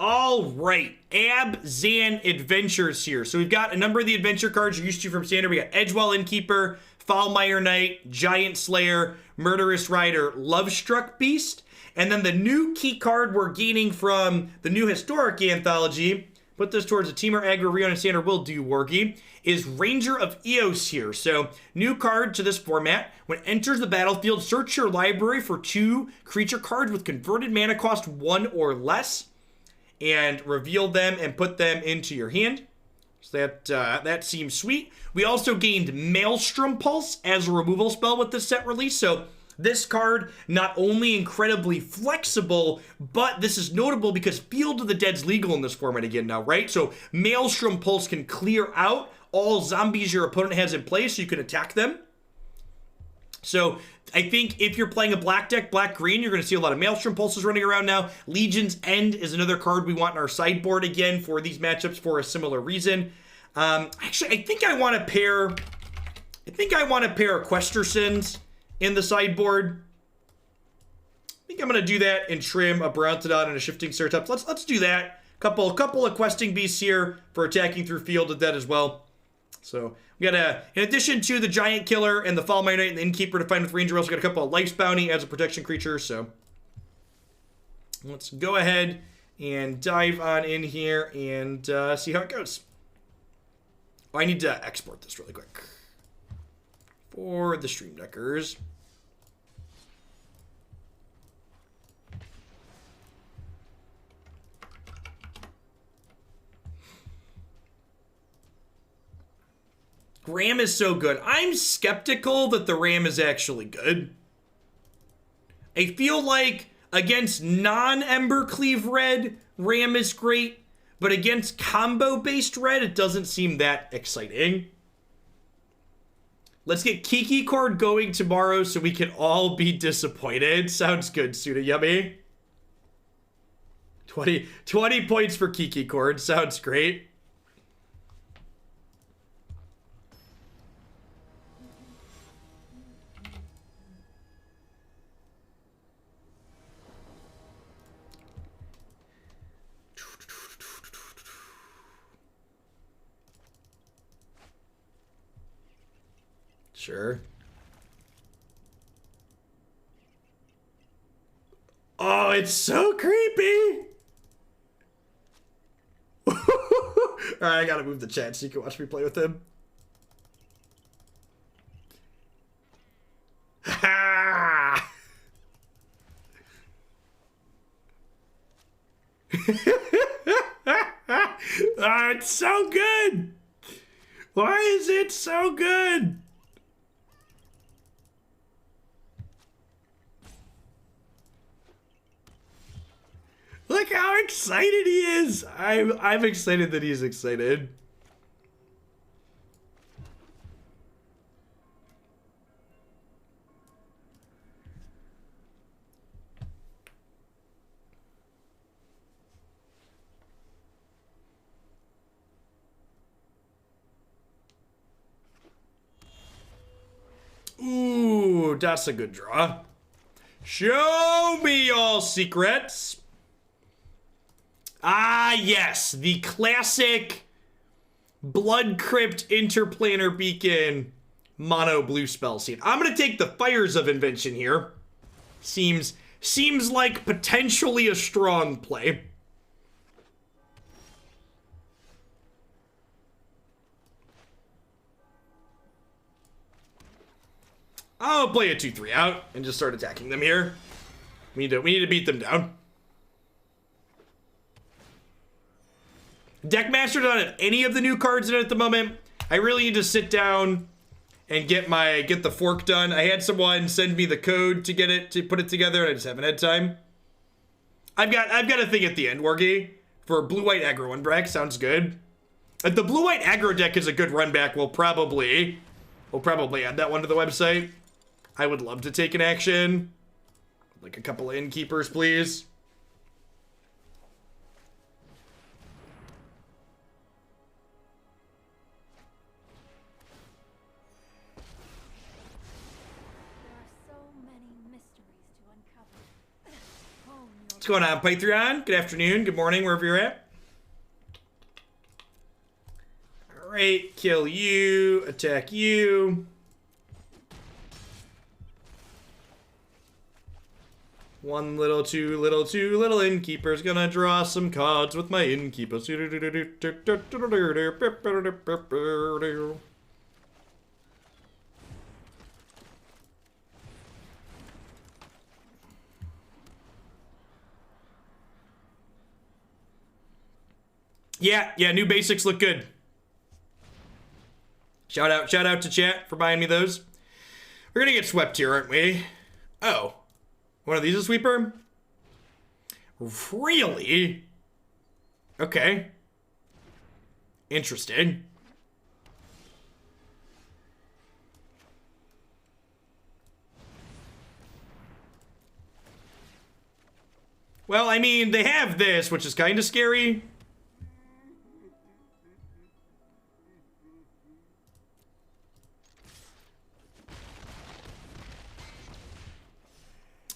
All right, Abzan Adventures here. So we've got a number of the adventure cards you're used to from Standard. We got Edgewall Innkeeper, Foulmire Knight, Giant Slayer, Murderous Rider, Lovestruck Beast. And then the new key card we're gaining from the new Historic Anthology, put this towards a Teamer, Aggro, Rion, and Standard will do, Wargy, is Ranger of Eos here. So, new card to this format. When it enters the battlefield, search your library for 2 creature cards with converted mana cost 1 or less, and reveal them and put them into your hand. So that seems sweet. We also gained Maelstrom Pulse as a removal spell with this set release. So this card, not only incredibly flexible, but this is notable because Field of the Dead's legal in this format again now, right? So Maelstrom Pulse can clear out all zombies your opponent has in play so you can attack them. So I think if you're playing a black deck, black-green, you're going to see a lot of Maelstrom Pulses running around now. Legion's End is another card we want in our sideboard again for these matchups for a similar reason. Actually, I think I want to pair Questersons in the sideboard. I think I'm going to do that and trim a Brontodon and a Shifting Ceratops. Let's do that. Couple of questing beasts here for attacking through Field of Dead as well. So we got in addition to the Giant Killer and the Foulmire Knight and the Innkeeper to find with Ranger, we also got a couple of Life's Bounty as a protection creature. So let's go ahead and dive on in here and see how it goes. Oh, I need to export this really quick for the stream deckers. Ram is so good. I'm skeptical that the Ram is actually good. I feel like against non-Embercleave red, Ram is great, but against combo-based red, it doesn't seem that exciting. Let's get Kiki Cord going tomorrow so we can all be disappointed. Sounds good, Suda Yummy. 20 points for Kiki Cord. Sounds great. Sure. Oh, it's so creepy. Alright, I gotta move the chat so you can watch me play with him. Ha! Oh, it's so good. Why is it so good? Look how excited he is. I'm excited that he's excited. Ooh, that's a good draw. Show me all secrets. Ah, yes, the classic Blood Crypt Interplanar Beacon mono blue spell scene. I'm going to take the Fires of Invention here. Seems like potentially a strong play. I'll play a 2-3 out and just start attacking them here. We need to beat them down. Deckmaster doesn't have any of the new cards in it at the moment. I really need to sit down and get the fork done. I had someone send me the code to put it together, and I just haven't had time. I've got a thing at the end, Wargy, for blue-white aggro one brack. Sounds good. If the blue-white aggro deck is a good run back, we'll probably add that one to the website. I would love to take an action. Like a couple of innkeepers, please. What's going on, Patreon? Good afternoon, good morning, wherever you're at. Alright, kill you, attack you. One little, two little innkeepers. Gonna draw some cards with my innkeepers. Yeah, new basics look good. Shout out to chat for buying me those. We're gonna get swept here, aren't we? Oh. One of these a sweeper? Really? Okay. Interesting. Well, I mean, they have this, which is kind of scary.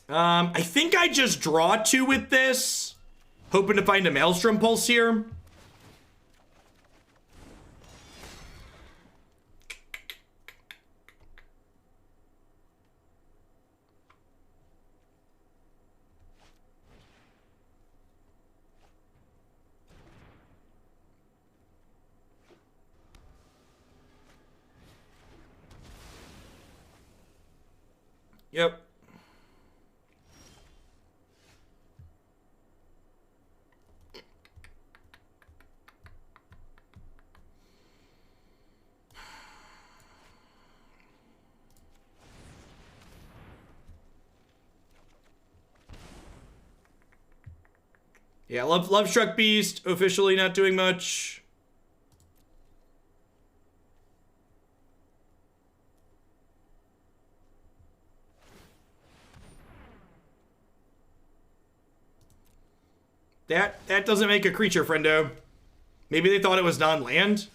I think I just draw 2 with this. Hoping to find a Maelstrom Pulse here. Yep. Yeah, Lovestruck Beast, officially not doing much. That doesn't make a creature, friendo. Maybe they thought it was non-land?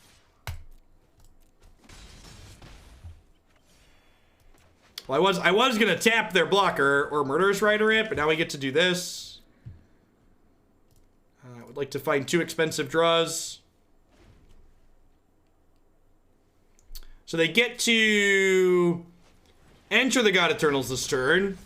Well, I was gonna tap their blocker or Murderous Rider it, but now we get to do this. I would like to find 2 expensive draws. So they get to enter the God Eternals this turn.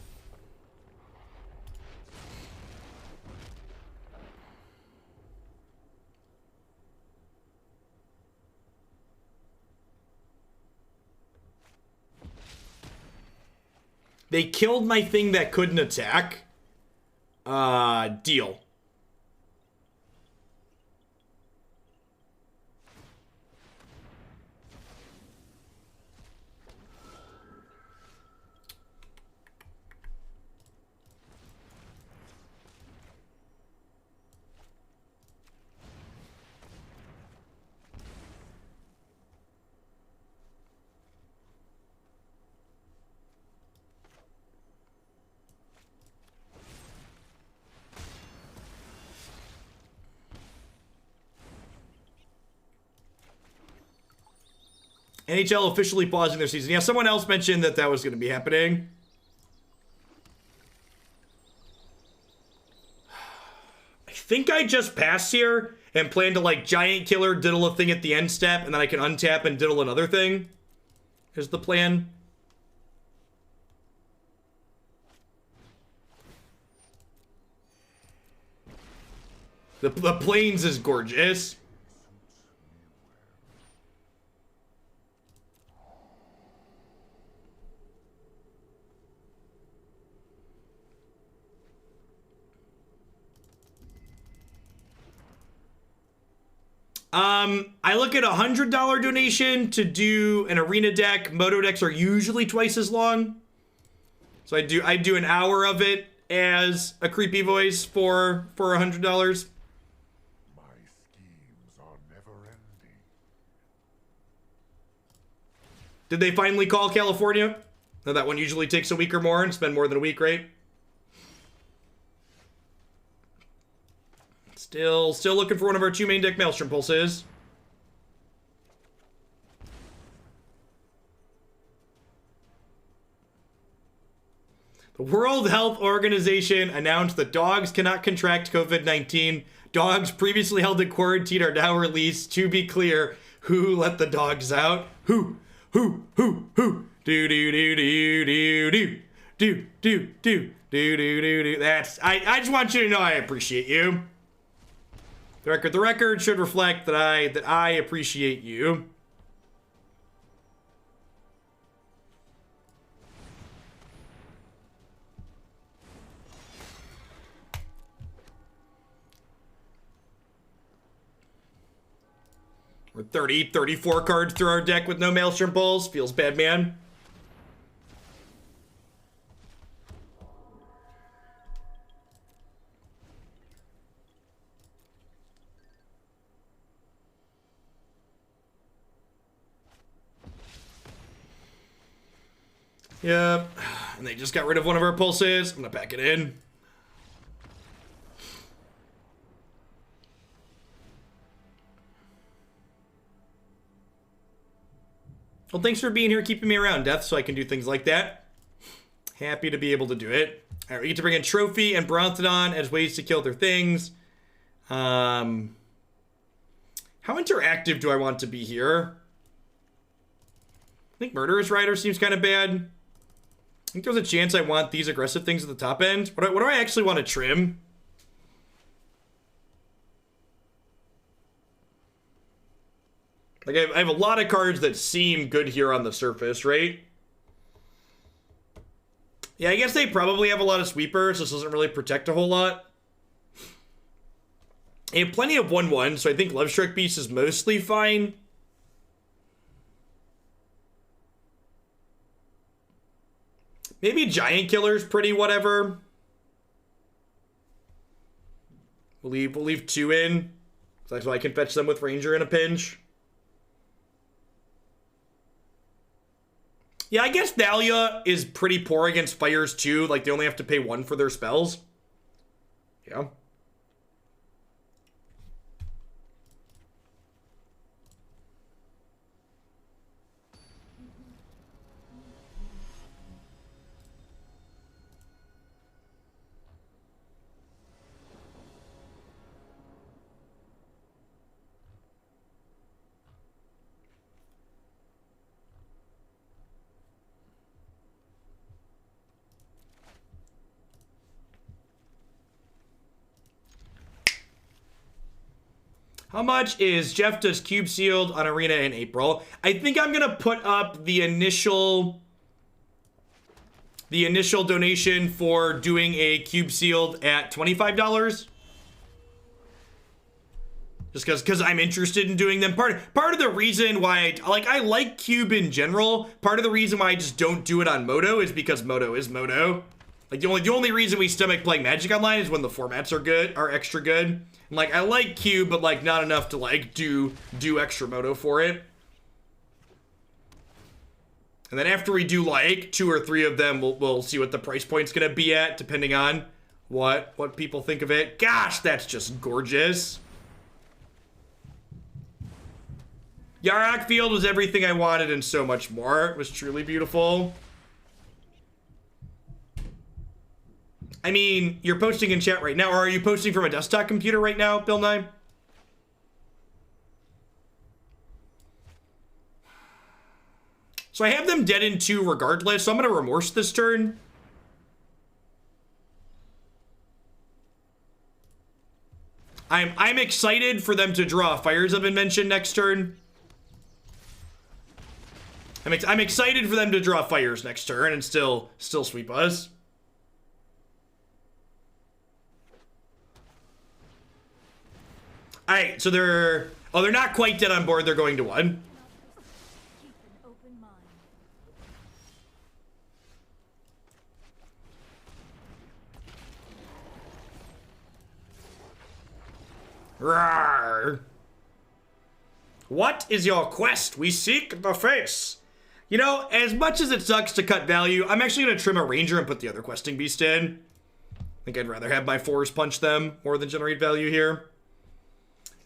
They killed my thing that couldn't attack. Deal. NHL officially pausing their season. Yeah, someone else mentioned that that was going to be happening. I think I just pass here and plan to, like, giant killer, diddle a thing at the end step, and then I can untap and diddle another thing. Is the plan. The Plains is gorgeous. I look at $100 donation to do an arena deck. Moto decks are usually twice as long. So I do an hour of it as a creepy voice for $100. My schemes are never ending. Did they finally call California? No, that one usually takes a week or more and spend more than a week, right? Still looking for one of our 2 main deck Maelstrom Pulses. The World Health Organization announced that dogs cannot contract COVID-19. Dogs previously held in quarantine are now released. To be clear, who let the dogs out? Who? Do do do do do do do do do do. That's I just want you to know I appreciate you. The record should reflect that I appreciate you. We're 34 cards through our deck with no Maelstrom Pulse. Feels bad, man. Yep. And they just got rid of one of our pulses. I'm gonna pack it in. Well, thanks for being here, keeping me around, Death, so I can do things like that. Happy to be able to do it. All right, we get to bring in Trophy and Brontodon as ways to kill their things. How interactive do I want to be here? I think Murderous Rider seems kind of bad. I think there's a chance I want these aggressive things at the top end. What do I actually want to trim? Like, I have a lot of cards that seem good here on the surface, right? Yeah, I guess they probably have a lot of sweepers. This doesn't really protect a whole lot. They have plenty of 1/1, so I think Lovestruck Beast is mostly fine. Maybe Giant Killer's pretty whatever. We'll leave 2 in. So I can fetch them with Ranger in a pinch. Yeah, I guess Thalia is pretty poor against fires too. Like, they only have to pay 1 for their spells. Yeah. How much is Jeff does Cube Sealed on Arena in April? I think I'm gonna put up the initial donation for doing a Cube Sealed at $25. Just because I'm interested in doing them. Part of the reason why I like Cube in general. Part of the reason why I just don't do it on Moto is because Moto is Moto. Like, the only reason we stomach playing Magic Online is when the formats are extra good. And, like, I like Cube, but, like, not enough to, like, do extra Moto for it. And then after we do, like, 2 or 3 of them, we'll see what the price point's gonna be at, depending on what people think of it. Gosh, that's just gorgeous. Yarok Field was everything I wanted and so much more. It was truly beautiful. I mean, you're posting in chat right now, or are you posting from a desktop computer right now, Bill Nye? So I have them dead in 2 regardless, so I'm going to Remorse this turn. I'm excited for them to draw Fires of Invention next turn. I'm excited for them to draw Fires next turn and still sweep us. Alright, so they're not quite dead on board, they're going to 1. Rawr. What is your quest? We seek the face. You know, as much as it sucks to cut value, I'm actually going to trim a Ranger and put the other Questing Beast in. I think I'd rather have my Force punch them more than generate value here.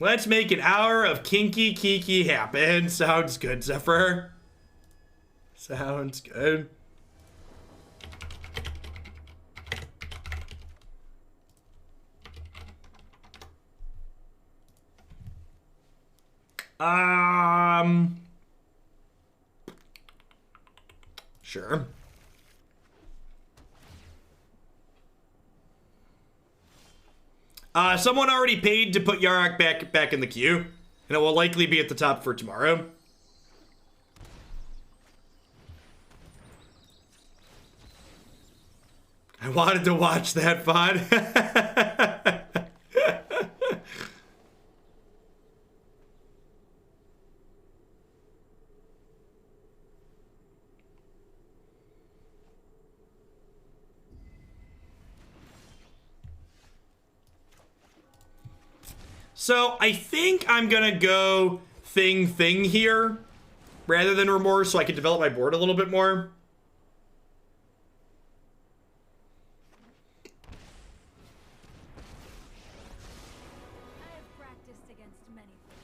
Let's make an hour of Kinky Kiki happen. Sounds good, Zephyr. Sounds good. Sure. Someone already paid to put Yarok back in the queue, and it will likely be at the top for tomorrow. I wanted to watch that VOD. So I think I'm gonna go thing here rather than Remorse, so I can develop my board a little bit more. I have practiced against many things.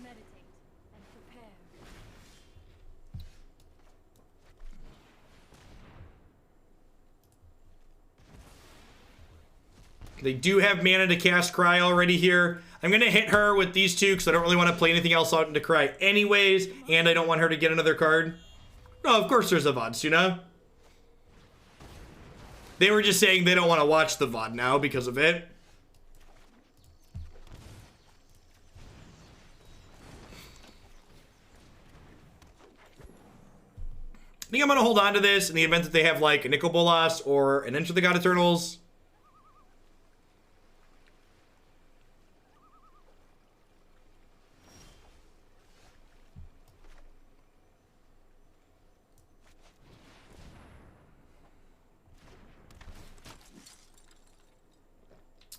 Meditate and prepare. They do have mana to cast Cry already here. I'm going to hit her with these two because I don't really want to play anything else out into Cry anyways, and I don't want her to get another card. No, of course there's a VOD, Suna. They were just saying they don't want to watch the VOD now because of it. I think I'm going to hold on to this in the event that they have like a Nicol Bolas or an Enter the God Eternals.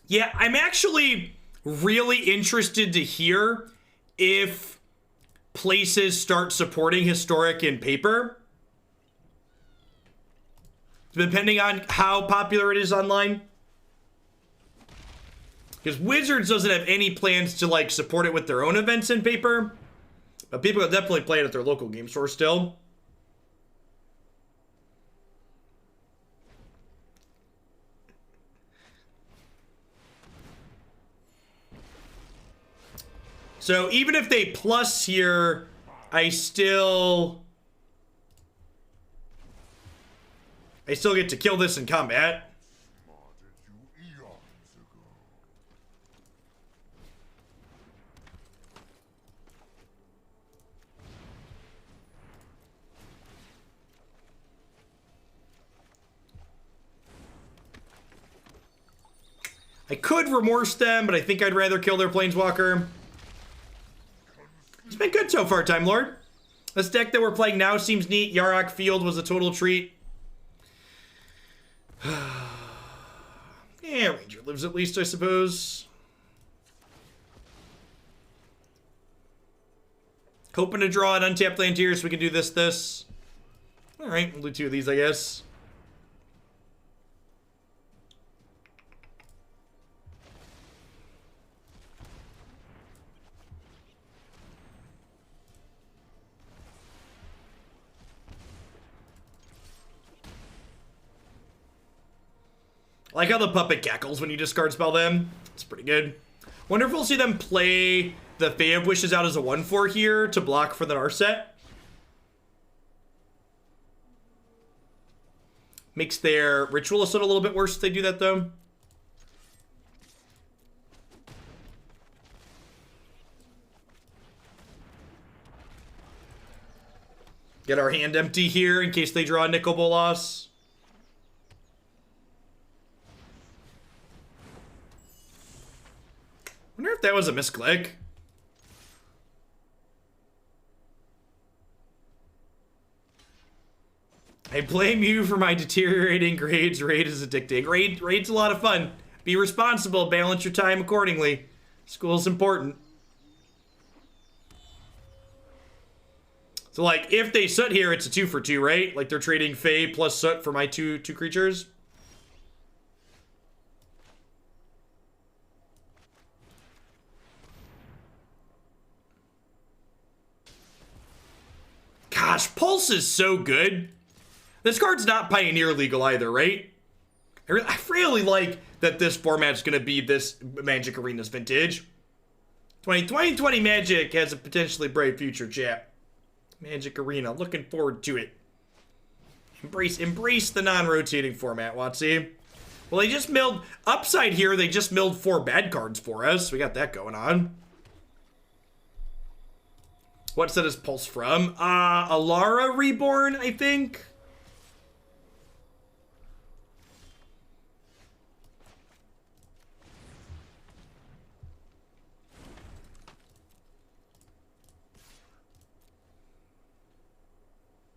Yeah, I'm actually really interested to hear if places start supporting Historic in paper. Depending on how popular it is online. Because Wizards doesn't have any plans to like support it with their own events in paper. But people will definitely play it at their local game store still. So even if they plus here, I still get to kill this in combat. I could Remorse them, but I think I'd rather kill their Planeswalker. It's been good so far, Time Lord. This deck that we're playing now seems neat. Yarok Field was a total treat. Yeah, Ranger lives at least, I suppose. Hoping to draw an untapped land here so we can do this. Alright, we'll do two of these, I guess. I like how the puppet cackles when you discard spell them. It's pretty good. Wonder if we'll see them play the Fae of Wishes out as a 1/4 here to block for the Narset. Makes their Ritualist a little bit worse if they do that, though. Get our hand empty here in case they draw Nicol Bolas. Wonder if that was a misclick. I blame you for my deteriorating grades. Raid is addicting. Raid's a lot of fun. Be responsible. Balance your time accordingly. School's important. So, like, if they Soot here, it's a 2 for 2, right? Like, they're trading Fae plus Soot for my two creatures. Gosh, Pulse is so good. This card's not Pioneer legal either, right? I really like that this format's going to be this Magic Arenas vintage. 2020 Magic has a potentially bright future, chat. Magic Arena, looking forward to it. Embrace the non-rotating format, Watsy. Well, they just milled, upside here, they just milled 4 bad cards for us. We got that going on. What set is Pulse from? Alara Reborn, I think.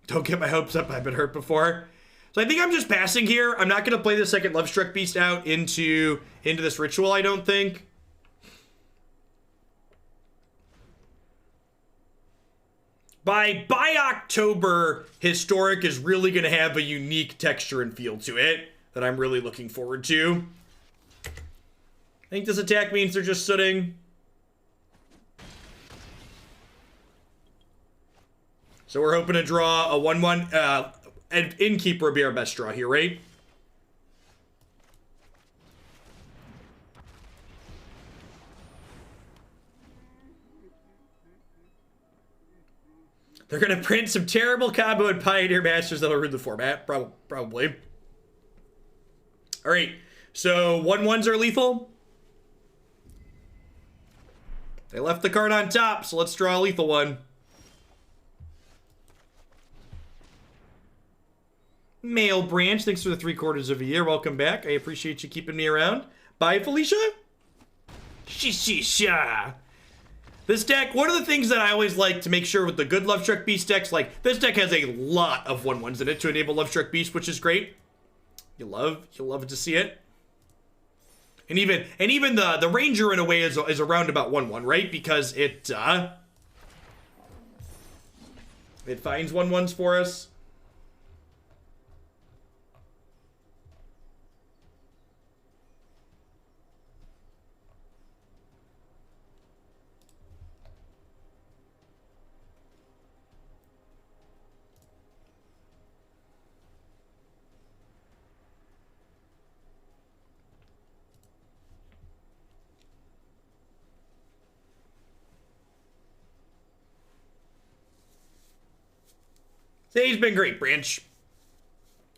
Don't get my hopes up, I've been hurt before. So I think I'm just passing here. I'm not going to play the second Lovestruck Beast out into this ritual, I don't think. By October, Historic is really going to have a unique texture and feel to it that I'm really looking forward to. I think this attack means they're just sitting. So we're hoping to draw a 1/1. Innkeeper would be our best draw here, right? They're going to print some terrible combo and Pioneer Masters that'll ruin the format. Probably. All right. So 1/1s are lethal. They left the card on top, so let's draw a lethal one. Mail Branch, thanks for the 3/4 of a year. Welcome back. I appreciate you keeping me around. Bye, Felicia. Shisha. This deck, one of the things that I always like to make sure with the good Lovestruck Beast decks, like, this deck has a lot of 1/1s in it to enable Lovestruck Beast, which is great. You'll love to see it. And even the Ranger, in a way, is around about 1/1, right? Because it finds 1/1s for us. Today's been great, Branch.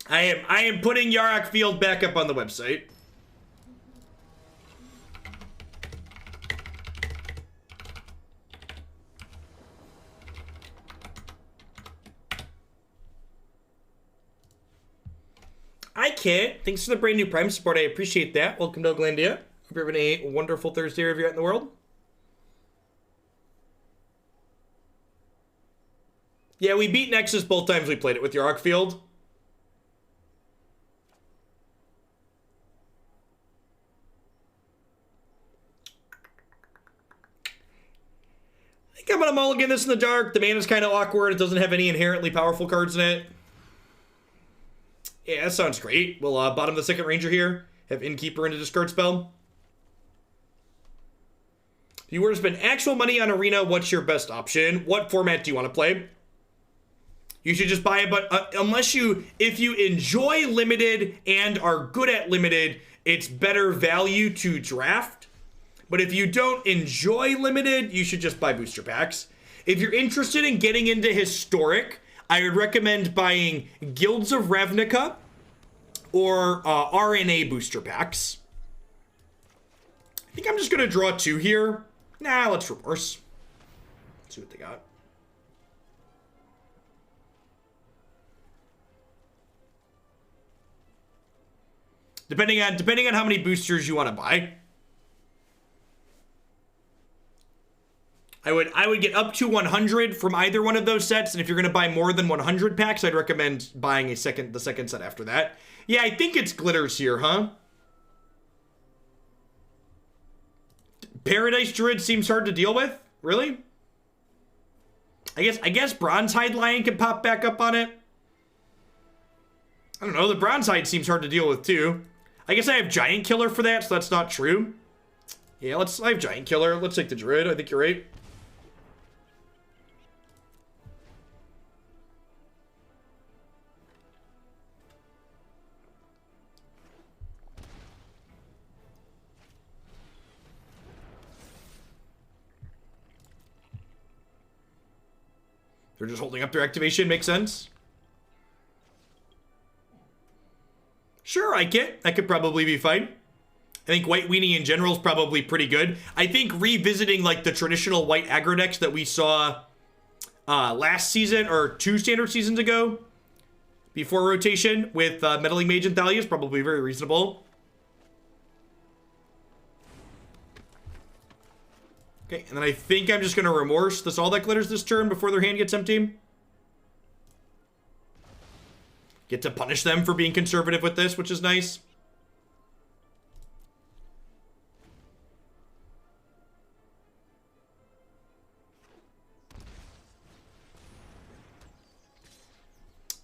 I am putting Yarok Field back up on the website. I can't. Thanks for the brand new Prime support. I appreciate that. Welcome to Glandia. Hope you're having a wonderful Thursday wherever you're at in the world. Yeah, we beat Nexus both times we played it with Yarok Field. I think I'm gonna mulligan this in the dark. The mana's kind of awkward. It doesn't have any inherently powerful cards in it. Yeah, that sounds great. We'll bottom the second Ranger here. Have Innkeeper into discard spell. If you were to spend actual money on Arena, what's your best option? What format do you want to play? You should just buy it, but if you enjoy Limited and are good at Limited, it's better value to draft. But if you don't enjoy Limited, you should just buy booster packs. If you're interested in getting into Historic, I would recommend buying Guilds of Ravnica or RNA booster packs. I think I'm just going to draw 2 here. Nah, let's Remorse. See what they got. Depending on how many boosters you want to buy. I would get up to 100 from either one of those sets, and if you're going to buy more than 100 packs, I'd recommend buying the second set after that. Yeah, I think it's glitters here, huh? Paradise Druid seems hard to deal with. Really? I guess Bronzehide Lion can pop back up on it. I don't know, the Bronzehide seems hard to deal with too. I guess I have Giant Killer for that, so that's not true. Yeah, I have Giant Killer. Let's take the Druid. I think you're right. They're just holding up their activation. Makes sense. Sure, I get. That could probably be fine. I think White Weenie in general is probably pretty good. I think revisiting like the traditional white aggro decks that we saw last season or 2 standard seasons ago before rotation with Meddling Mage and Thalia is probably very reasonable. Okay, and then I think I'm just going to Remorse this all that glitters this turn before their hand gets empty. Get to punish them for being conservative with this, which is nice.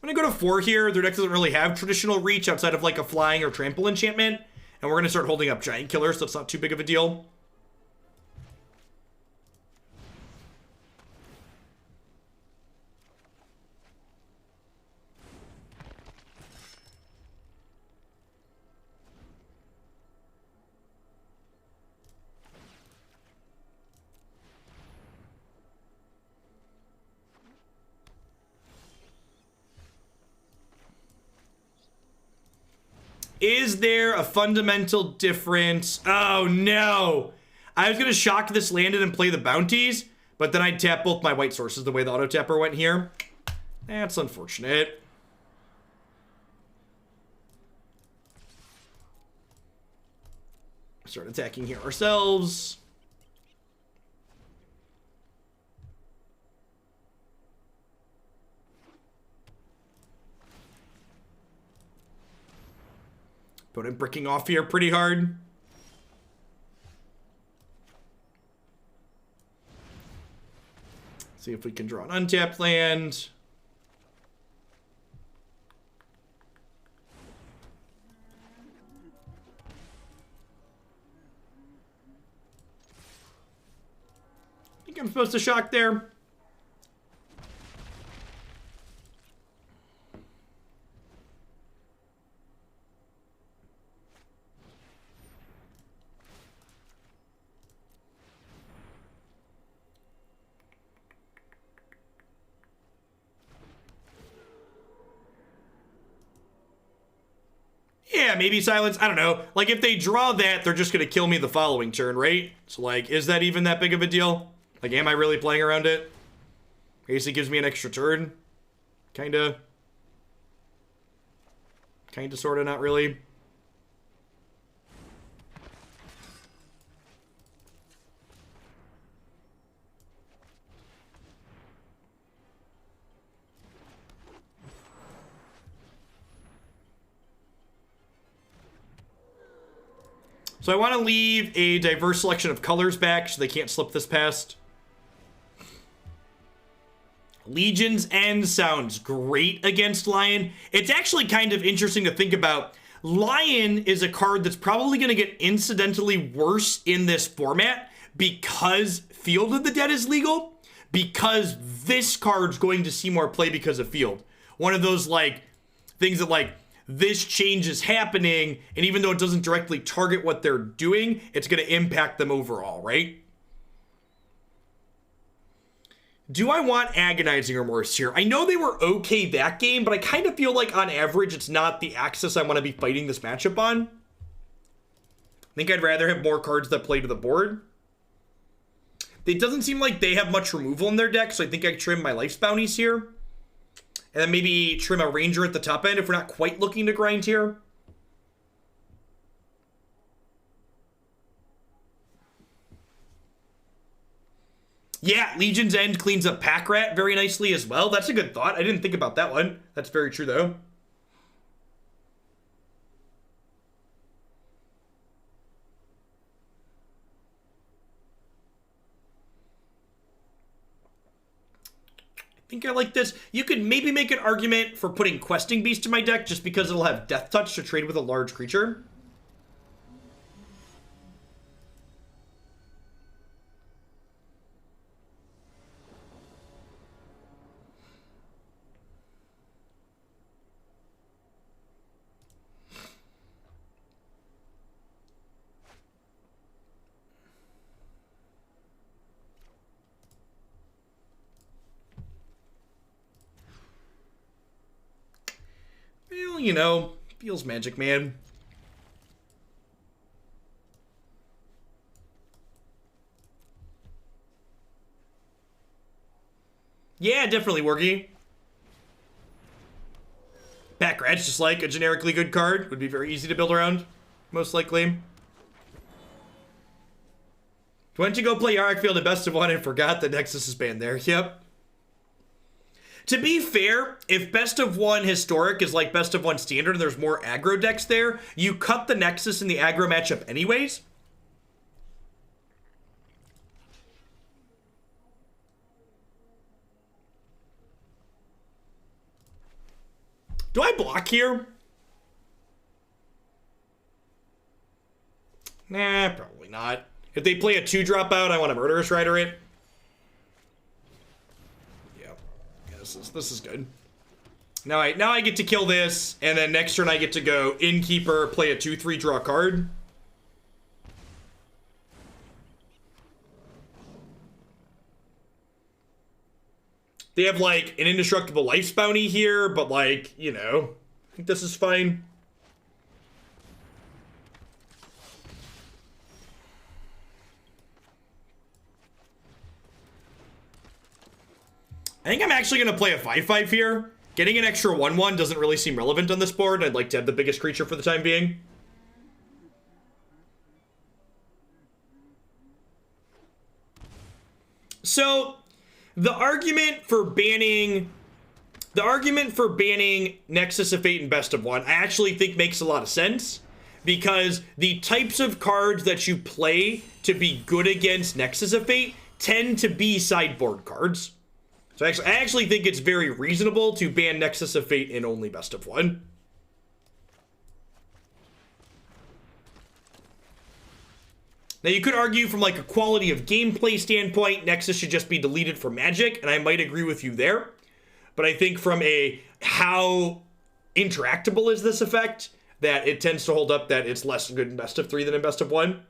I'm going to go to 4 here. Their deck doesn't really have traditional reach outside of like a flying or trample enchantment. And we're going to start holding up giant killers, so it's not too big of a deal. Is there a fundamental difference? Oh, no. I was going to shock this landed and play the bounties, but then I'd tap both my white sources the way the auto tapper went here. That's unfortunate. Start attacking here ourselves. Opponent bricking off here pretty hard. See if we can draw an untapped land. I think I'm supposed to shock there. Yeah, maybe silence. I don't know. Like, if they draw that, they're just going to kill me the following turn, right? So, like, is that even that big of a deal? Like, am I really playing around it? Basically gives me an extra turn. Kinda. Kinda, sorta, not really. So I want to leave a diverse selection of colors back so they can't slip this past. Legion's End sounds great against Lion. It's actually kind of interesting to think about. Lion is a card that's probably going to get incidentally worse in this format because Field of the Dead is legal, because this card's going to see more play because of Field. One of those, like, things that, like, this change is happening, and even though it doesn't directly target what they're doing, it's going to impact them overall, right? Do I want Agonizing Remorse here? I know they were okay that game, but I kind of feel like on average it's not the axis I want to be fighting this matchup on. I think I'd rather have more cards that play to the board. It doesn't seem like they have much removal in their deck, so I think I trim my Life's Bounties here. And then maybe trim a Ranger at the top end if we're not quite looking to grind here. Yeah, Legion's End cleans up Pack Rat very nicely as well. That's a good thought. I didn't think about that one. That's very true, though. I think I like this. You could maybe make an argument for putting Questing Beast in my deck just because it'll have Death Touch to trade with a large creature. you know, feels magic, man. Yeah, definitely, Worgy. Back Rat's just like a generically good card. Would be very easy to build around, most likely. Went to go play Yarok Field at Best of 1 and forgot that Nexus is banned there. Yep. To be fair, if Best of 1 Historic is like Best of 1 Standard and there's more aggro decks there, you cut the Nexus in the aggro matchup anyways. Do I block here? Nah, probably not. If they play a 2-drop out, I want to Murderous Rider it. Yeah, this is good. Now I get to kill this, and then next turn I get to go Innkeeper, play a 2/3, draw a card. They have, like, an Indestructible Life's Bounty here, but, like, you know, I think this is fine. I think I'm actually going to play a 5/5 here. Getting an extra 1/1 doesn't really seem relevant on this board. I'd like to have the biggest creature for the time being. So, the argument for banning Nexus of Fate and Best of 1, I actually think makes a lot of sense, because the types of cards that you play to be good against Nexus of Fate tend to be sideboard cards. So I actually think it's very reasonable to ban Nexus of Fate in only Best of 1. Now, you could argue from, like, a quality of gameplay standpoint, Nexus should just be deleted from Magic, and I might agree with you there. But I think from a how interactable is this effect, that it tends to hold up that it's less good in Best of 3 than in Best of 1.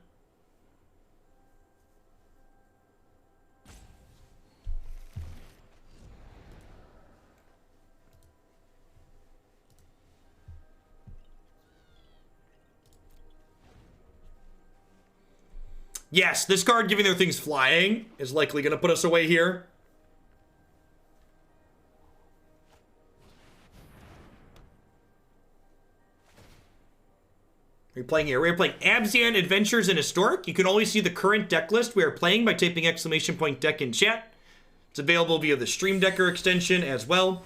Yes, this card giving their things flying is likely going to put us away here. What are we playing here? We're playing Abzan, Adventures, and Historic. You can always see the current deck list we are playing by typing !deck in chat. It's available via the Stream Decker extension as well.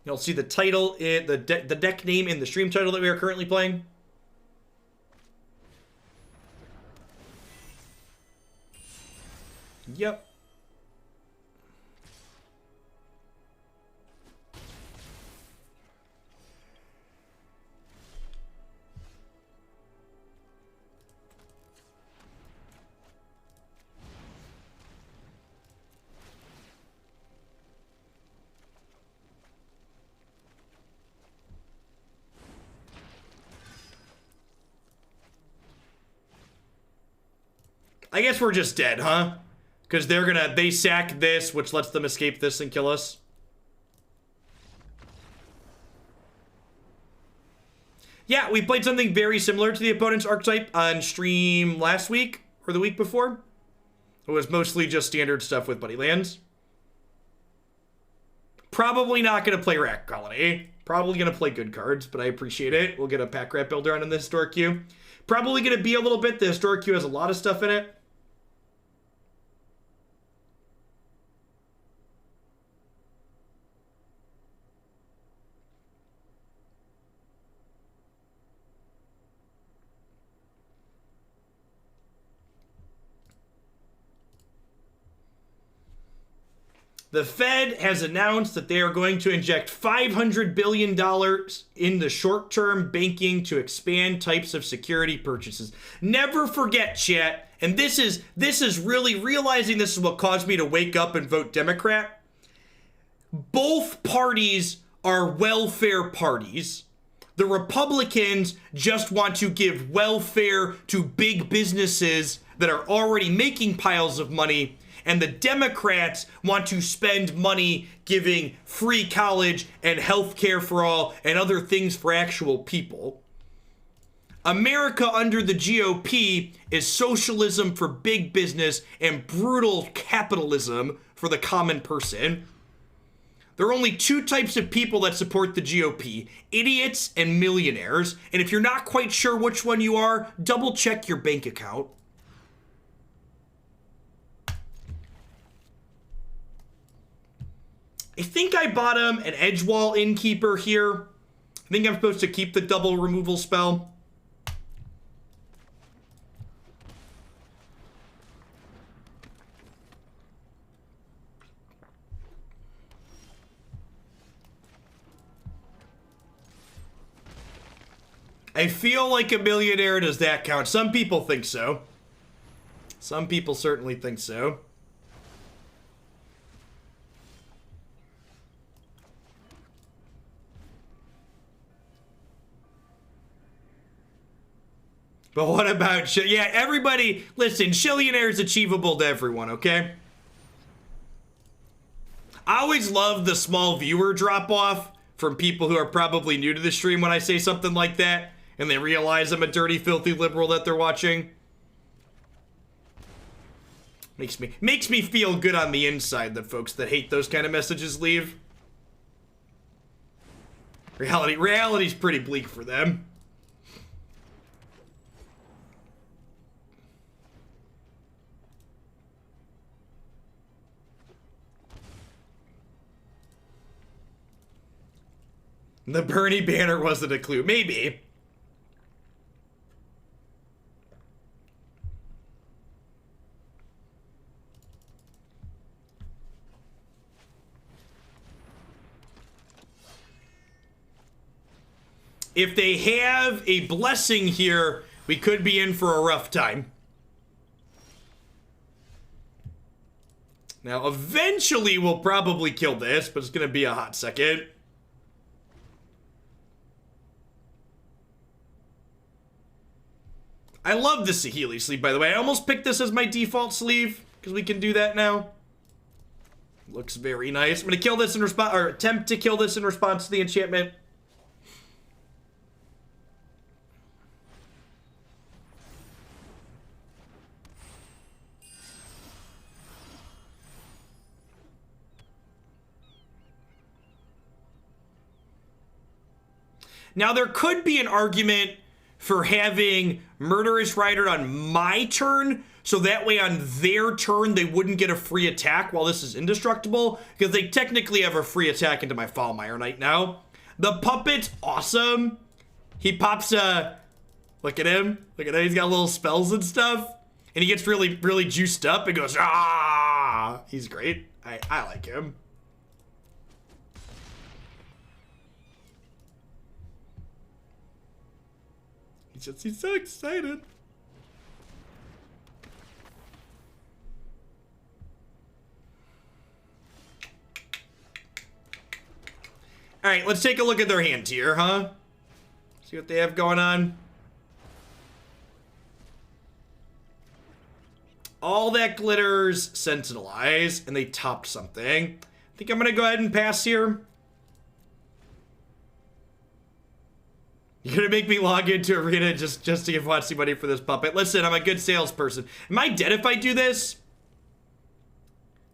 You'll see the title, the deck name in the stream title that we are currently playing. Yep. I guess we're just dead, huh? Because they sack this, which lets them escape this and kill us. Yeah, we played something very similar to the opponent's archetype on stream last week, or the week before. It was mostly just standard stuff with Buddy Lands. Probably not going to play Rack Colony. Probably going to play good cards, but I appreciate it. We'll get a Pack Rat builder on the Historic queue. Probably going to be a little bit. The Historic queue has a lot of stuff in it. The Fed has announced that they are going to inject $500 billion in the short-term banking to expand types of security purchases. Never forget, chat, and this is really realizing this is what caused me to wake up and vote Democrat. Both parties are welfare parties. The Republicans just want to give welfare to big businesses that are already making piles of money, and the Democrats want to spend money giving free college and health care for all and other things for actual people. America under the GOP is socialism for big business and brutal capitalism for the common person. There are only two types of people that support the GOP, idiots and millionaires. And if you're not quite sure which one you are, double check your bank account. I think I bought him an Edgewall Innkeeper here. I think I'm supposed to keep the double removal spell. I feel like a millionaire. Does that count? Some people think so. Some people certainly think so. But what about... Yeah, everybody... Listen, Shillionaire is achievable to everyone, okay? I always love the small viewer drop-off from people who are probably new to the stream when I say something like that. And they realize I'm a dirty, filthy liberal that they're watching. Makes me feel good on the inside that folks that hate those kind of messages leave. Reality's pretty bleak for them. The Bernie banner wasn't a clue. Maybe. If they have a blessing here, we could be in for a rough time. Now, eventually we'll probably kill this, but it's going to be a hot second. I love the Saheeli sleeve, by the way. I almost picked this as my default sleeve, because we can do that now. Looks very nice. I'm going to kill this in response, or attempt to kill this in response to the enchantment. Now, there could be an argument for having Murderous Rider on my turn, so that way on their turn they wouldn't get a free attack while this is indestructible, because they technically have a free attack into my Foulmire Knight now. The puppet's awesome. He pops a... Look at him. Look at him. He's got little spells and stuff. And he gets really, really juiced up and goes, ah! He's great. I like him. He's so excited. All right, let's take a look at their hand here, huh? See what they have going on. All that glitters, Sentinel Eyes, and they topped something. I think I'm gonna go ahead and pass here. You're gonna make me log into Arena just to give Watsy money for this puppet. Listen, I'm a good salesperson. Am I dead if I do this?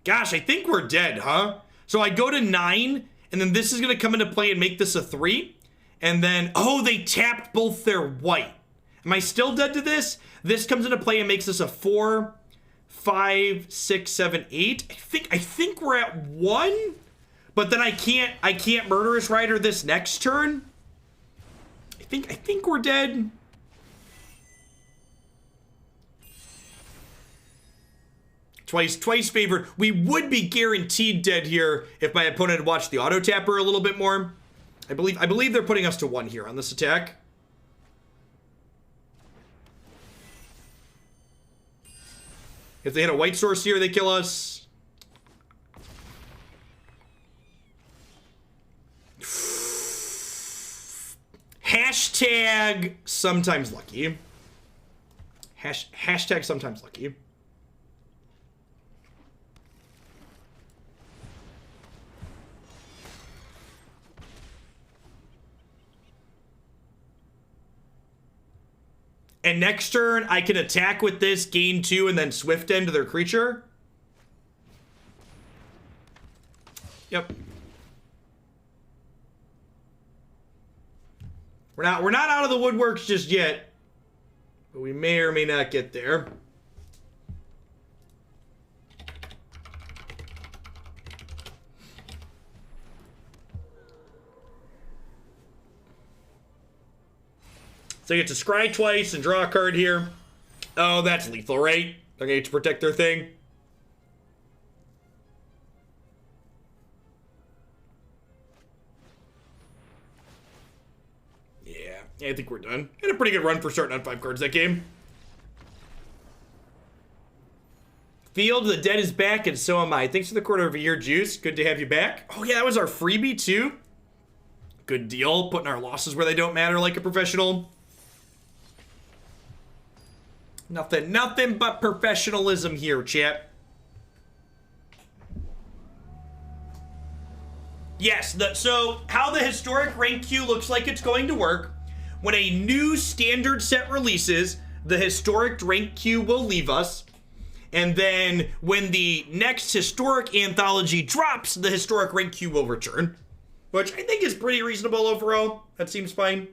Gosh, I think we're dead, huh? So I go to 9, and then this is gonna come into play and make this a 3. And then, oh, they tapped both their white. Am I still dead to this? This comes into play and makes this a 4, 5, 6, 7, 8. I think we're at 1, but then I can't Murderous Rider this next turn. I think we're dead. Twice favored. We would be guaranteed dead here if my opponent had watched the auto tapper a little bit more. I believe they're putting us to 1 here on this attack. If they hit a white source here, they kill us. Hashtag sometimes lucky. Hashtag sometimes lucky. And next turn, I can attack with this, gain 2, and then swift end to their creature. Yep. We're not out of the woodworks just yet, but we may or may not get there. So I get to scry twice and draw a card here. Oh, that's lethal, right? They're gonna get to protect their thing. Yeah, I think we're done. Had a pretty good run for starting on 5 cards that game. Field, the dead is back, and so am I. Thanks for the quarter of a year, Juice. Good to have you back. Oh yeah, that was our freebie too. Good deal, putting our losses where they don't matter like a professional. Nothing but professionalism here, chat. Yes, so how the historic rank queue looks like it's going to work. When a new standard set releases, the historic rank queue will leave us. And then when the next historic anthology drops, the historic rank queue will return. Which I think is pretty reasonable overall. That seems fine.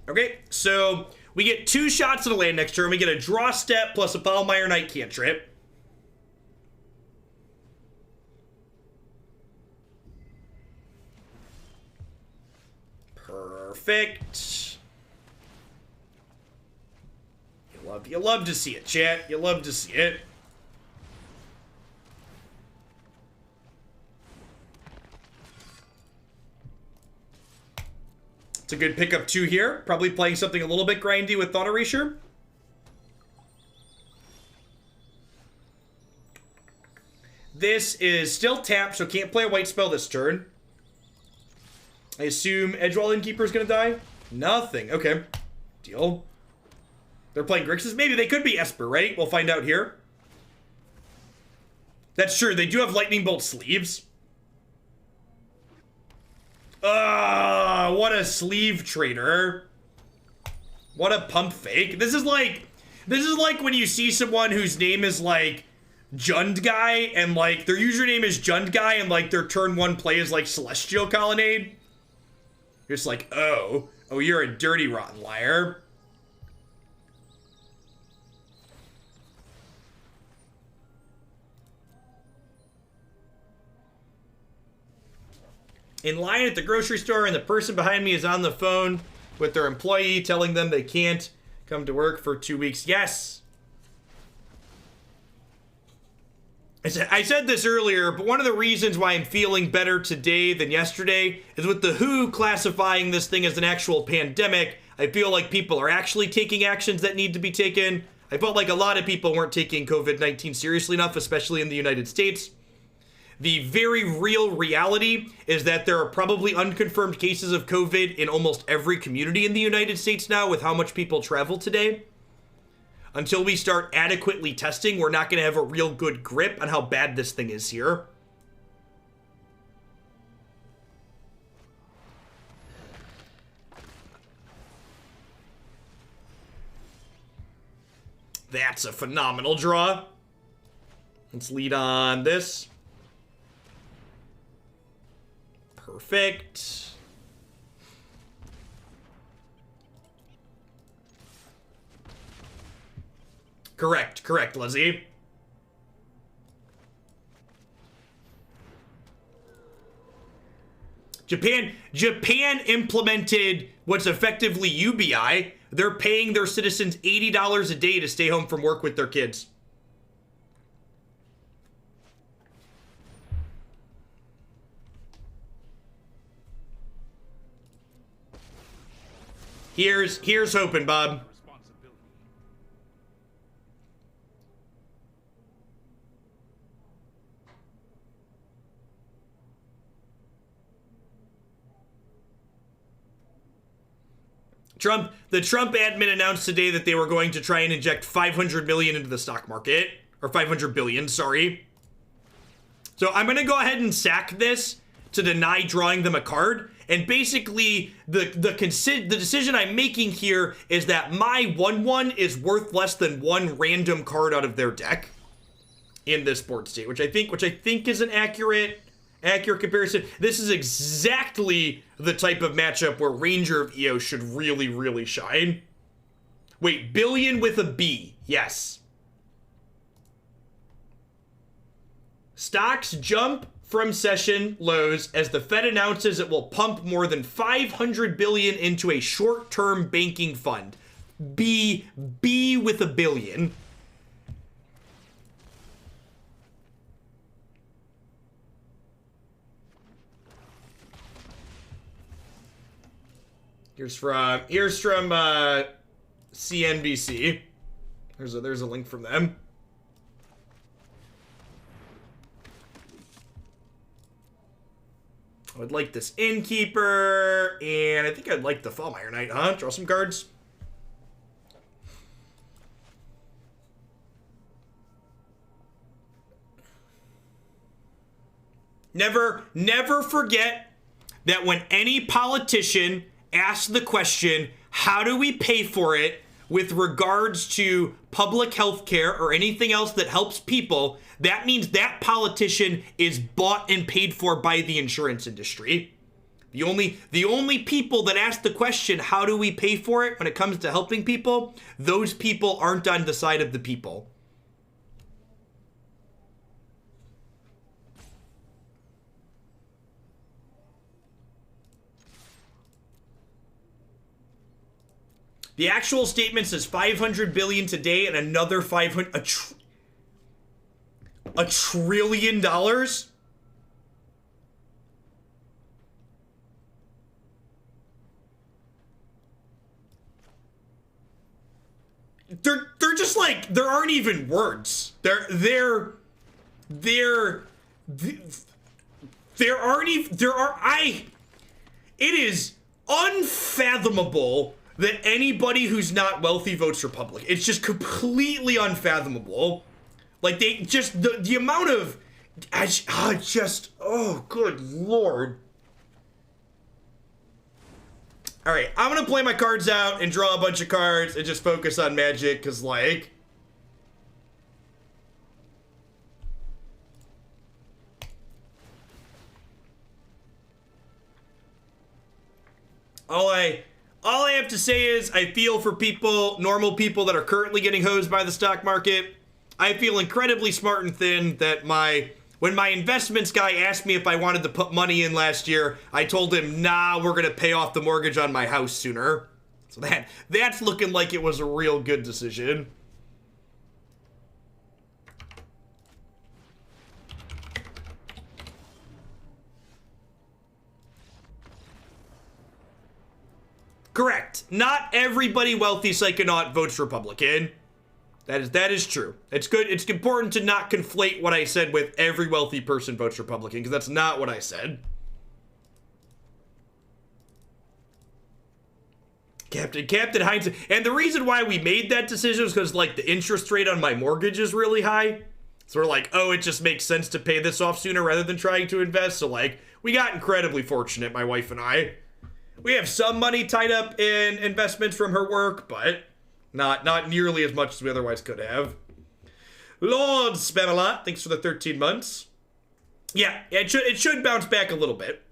Okay, so we get 2 shots at a land next turn. We get a draw step plus a Foulmire Knight cantrip. Perfect. You love to see it, chat. You love to see it. It's a good pickup 2 here. Probably playing something a little bit grindy with Thought Erasure. This is still tapped, so can't play a white spell this turn. I assume Edgewall Innkeeper is going to die? Nothing. Okay. Deal. They're playing Grixis? Maybe they could be Esper, right? We'll find out here. That's true. They do have Lightning Bolt sleeves. What a sleeve trader. What a pump fake. This is like when you see someone whose name is like Jund Guy and like their username is Jund Guy and like their turn 1 play is like Celestial Colonnade. You're just like, oh, you're a dirty rotten liar. In line at the grocery store, and the person behind me is on the phone with their employee telling them they can't come to work for 2 weeks. Yes. I said this earlier, but one of the reasons why I'm feeling better today than yesterday is with the WHO classifying this thing as an actual pandemic. I feel like people are actually taking actions that need to be taken. I felt like a lot of people weren't taking COVID-19 seriously enough, especially in the United States. The very real reality is that there are probably unconfirmed cases of COVID in almost every community in the United States now with how much people travel today. Until we start adequately testing, we're not going to have a real good grip on how bad this thing is here. That's a phenomenal draw. Let's lead on this. Perfect. Correct, Lizzie. Japan implemented what's effectively UBI. They're paying their citizens $80 a day to stay home from work with their kids. Here's hoping, Bob. The Trump admin announced today that they were going to try and inject 500 million into the stock market, or 500 billion, sorry. So I'm gonna go ahead and sack this to deny drawing them a card. And basically, the decision I'm making here is that my 1/1 is worth less than one random card out of their deck in this board state, which I think is an accurate comparison. This is exactly the type of matchup where Ranger of Eos should really, really shine. Wait, billion with a B. Yes. Stocks jump from session lows as the Fed announces it will pump more than 500 billion into a short-term banking fund. B with a billion. Here's from CNBC. There's a link from them. I would like this Innkeeper, and I think I'd like the Foulmire Knight, huh? Draw some cards. Never forget that when any politician asks the question, how do we pay for it with regards to public health care or anything else that helps people, that means that politician is bought and paid for by the insurance industry. The only people that ask the question, how do we pay for it when it comes to helping people, those people aren't on the side of the people. The actual statement says 500 billion today and another 500 $1 trillion. They're just like, there aren't even words. It is unfathomable that anybody who's not wealthy votes Republican. It's just completely unfathomable. Like, they just, the amount of, oh, good Lord. All right, I'm gonna play my cards out and draw a bunch of cards and just focus on Magic, because, like, all I have to say is I feel for people, normal people that are currently getting hosed by the stock market. I feel incredibly smart and thin that when my investments guy asked me if I wanted to put money in last year, I told him, nah, we're going to pay off the mortgage on my house sooner. So that's looking like it was a real good decision. Correct. Not everybody wealthy psychonaut votes Republican. That is true. It's good. It's important to not conflate what I said with every wealthy person votes Republican, because that's not what I said. Captain Heinz. And the reason why we made that decision is because, like, the interest rate on my mortgage is really high. So we're like, oh, it just makes sense to pay this off sooner rather than trying to invest. So, like, we got incredibly fortunate, my wife and I. We have some money tied up in investments from her work, but not nearly as much as we otherwise could have. Lord Spamalot, thanks for the 13 months. Yeah, it should bounce back a little bit.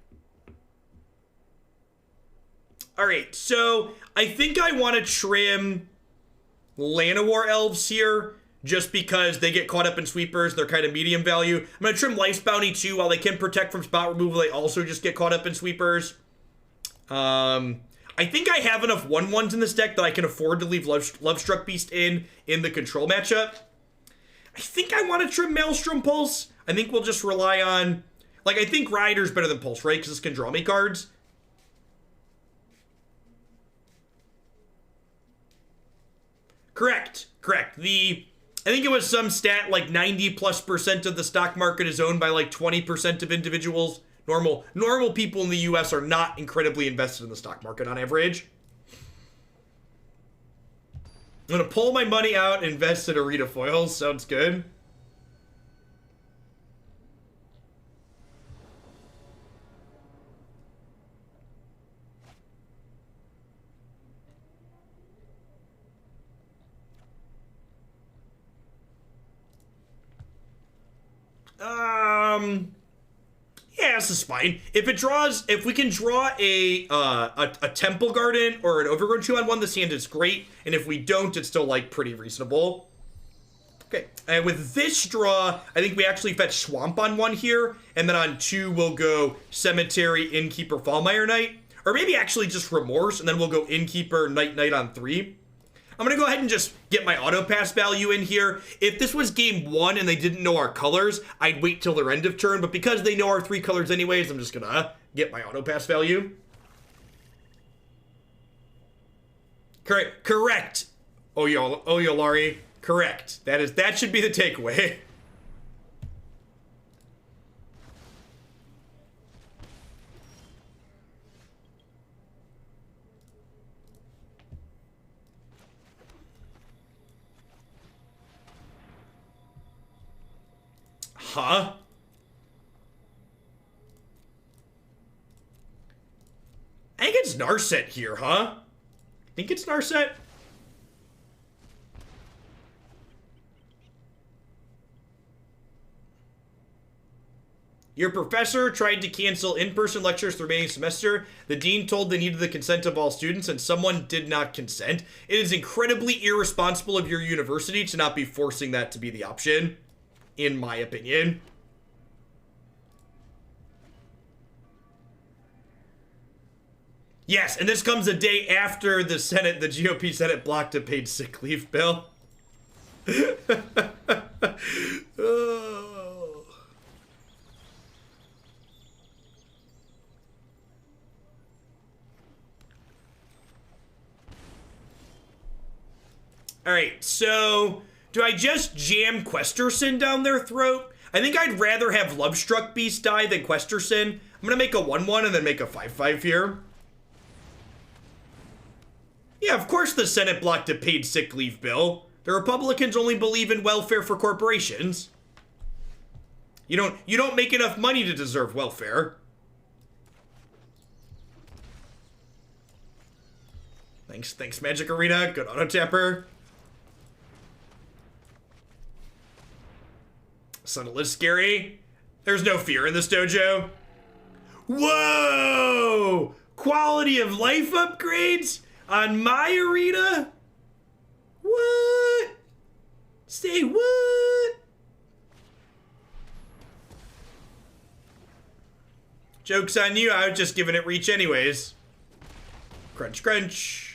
All right, so I think I want to trim Llanowar Elves here, just because they get caught up in sweepers. They're kind of medium value. I'm going to trim Life's Bounty too. While they can protect from spot removal, they also just get caught up in sweepers. I think I have enough 1/1s in this deck that I can afford to leave Lovestruck Beast in the control matchup. I think I want to trim Maelstrom Pulse. I think we'll just rely on, like, I think Rider's better than Pulse, right? Because this can draw me cards. Correct. I think it was some stat like 90+% of the stock market is owned by like 20% of individuals. Normal people in the US are not incredibly invested in the stock market on average. I'm gonna pull my money out and invest in Arena Foils. Sounds good. Yeah, this is fine. If we can draw a Temple Garden or an Overgrown Tomb on one, this hand is great. And if we don't, it's still like pretty reasonable. Okay, and with this draw, I think we actually fetch Swamp on one here, and then on two we'll go Cemetery, Innkeeper, Foulmire Knight, or maybe actually just Remorse, and then we'll go Innkeeper, Knight on three. I'm gonna go ahead and just get my auto pass value in here. If this was game one and they didn't know our colors, I'd wait till their end of turn, but because they know our three colors anyways, I'm just gonna get my auto pass value. Correct. Oyolari. Correct. That should be the takeaway. Huh? I think it's Narset here, huh? Think it's Narset? Your professor tried to cancel in-person lectures the remaining semester. The dean told they needed the consent of all students, and someone did not consent. It is incredibly irresponsible of your university to not be forcing that to be the option, in my opinion. Yes, and this comes a day after the GOP Senate blocked a paid sick leave bill. Oh. Alright, so do I just jam Questerson down their throat? I think I'd rather have Lovestruck Beast die than Questerson. I'm gonna make a 1/1 and then make a 5/5 here. Yeah, of course the Senate blocked a paid sick leave bill. The Republicans only believe in welfare for corporations. You don't make enough money to deserve welfare. Thanks, Magic Arena. Good auto tapper. Subtle is scary. There's no fear in this dojo. Whoa! Quality of life upgrades on my arena? What? Say what? Joke's on you, I was just giving it reach anyways. Crunch, crunch.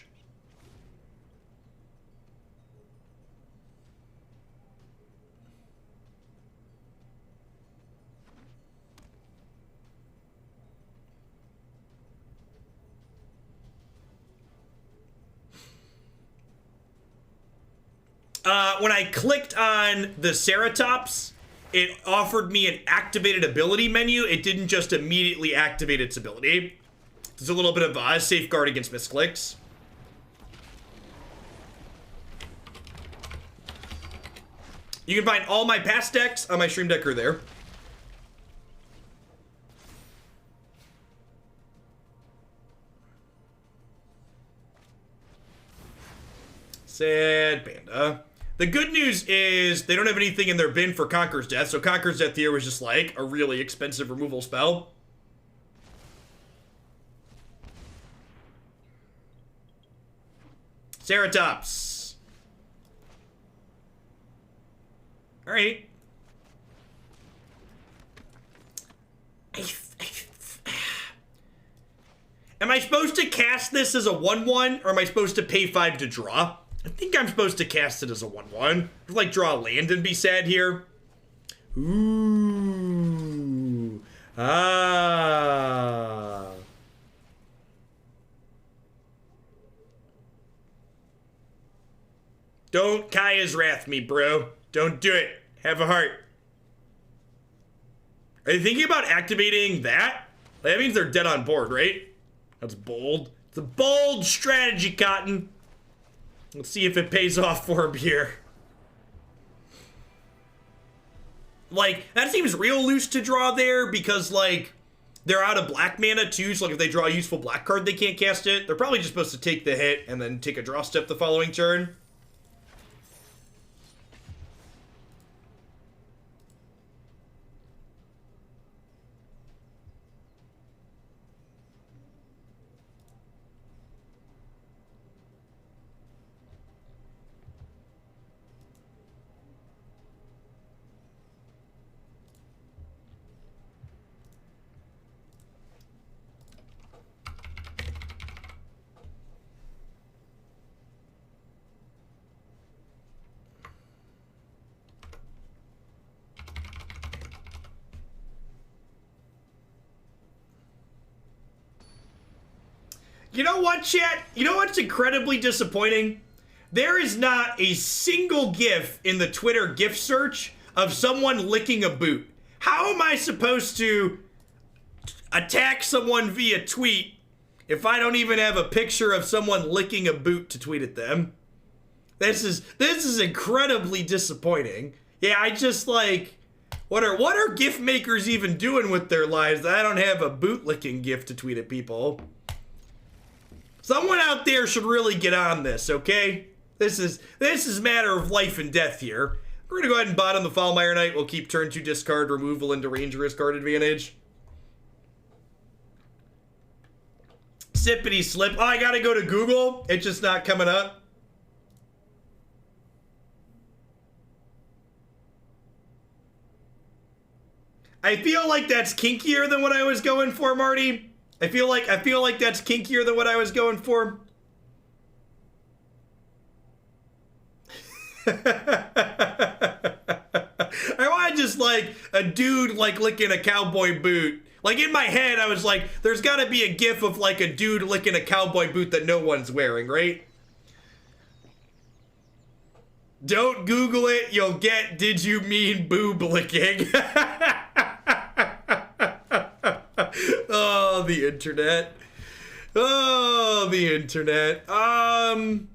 When I clicked on the Ceratops, it offered me an activated ability menu. It didn't just immediately activate its ability. There's a little bit of a safeguard against misclicks. You can find all my past decks on my stream deck or there. Sad panda. The good news is they don't have anything in their bin for Conqueror's Death, so Conqueror's Death here was just like a really expensive removal spell. Ceratops. Alright. Am I supposed to cast this as a 1/1, or am I supposed to pay 5 to draw? I think I'm supposed to cast it as a 1/1. Like, draw a land and be sad here. Ooh. Ah. Don't Kaya's Wrath me, bro. Don't do it. Have a heart. Are you thinking about activating that? That means they're dead on board, right? That's bold. It's a bold strategy, Cotton. Let's see if it pays off for him here. Like, that seems real loose to draw there because, like, they're out of black mana too, so like if they draw a useful black card, they can't cast it. They're probably just supposed to take the hit and then take a draw step the following turn. You know what, chat? You know what's incredibly disappointing? There is not a single GIF in the Twitter GIF search of someone licking a boot. How am I supposed to attack someone via tweet if I don't even have a picture of someone licking a boot to tweet at them? This is incredibly disappointing. Yeah, I just like, what are GIF makers even doing with their lives that I don't have a boot licking GIF to tweet at people? Someone out there should really get on this, okay? This is a matter of life and death here. We're gonna go ahead and bottom the Foulmire Knight. We'll keep turn 2 discard removal into Ranger's card advantage. Sippity slip. Oh, I gotta go to Google. It's just not coming up. I feel like that's kinkier than what I was going for, Marty. I feel like that's kinkier than what I was going for. I want just like a dude like licking a cowboy boot. Like in my head, I was like, there's gotta be a gif of like a dude licking a cowboy boot that no one's wearing, right? Don't Google it, you'll get did you mean boob licking? Oh, the internet. Oh, the internet. Yeah, I'm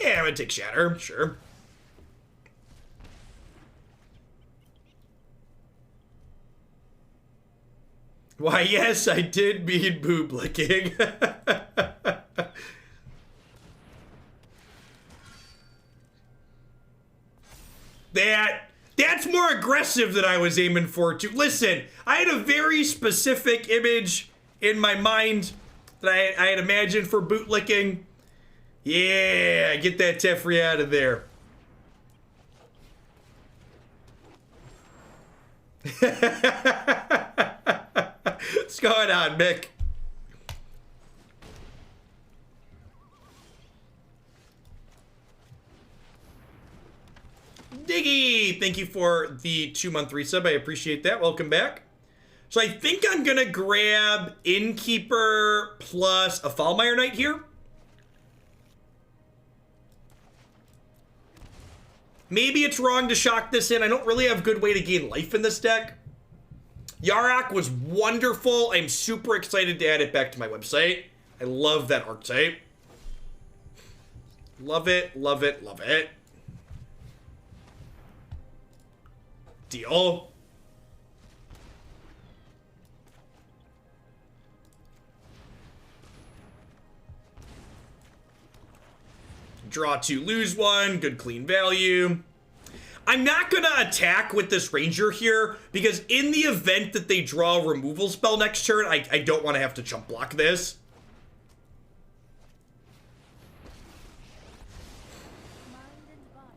gonna take Shatter, sure. Why, yes, I did mean boob licking. That's more aggressive than I was aiming for, too. Listen, I had a very specific image in my mind that I had imagined for boot licking. Yeah, get that Teferi out of there. What's going on, Mick? Diggy, thank you for the 2-month resub. I appreciate that. Welcome back. So I think I'm gonna grab Innkeeper plus a Foulmire Knight here. Maybe it's wrong to shock this in. I don't really have a good way to gain life in this deck. Yarok was wonderful. I'm super excited to add it back to my website. I love that archetype. Love it, love it, love it. Deal. Draw 2, lose 1. Good clean value. I'm not gonna attack with this Ranger here because in the event that they draw a removal spell next turn, I don't want to have to jump block this.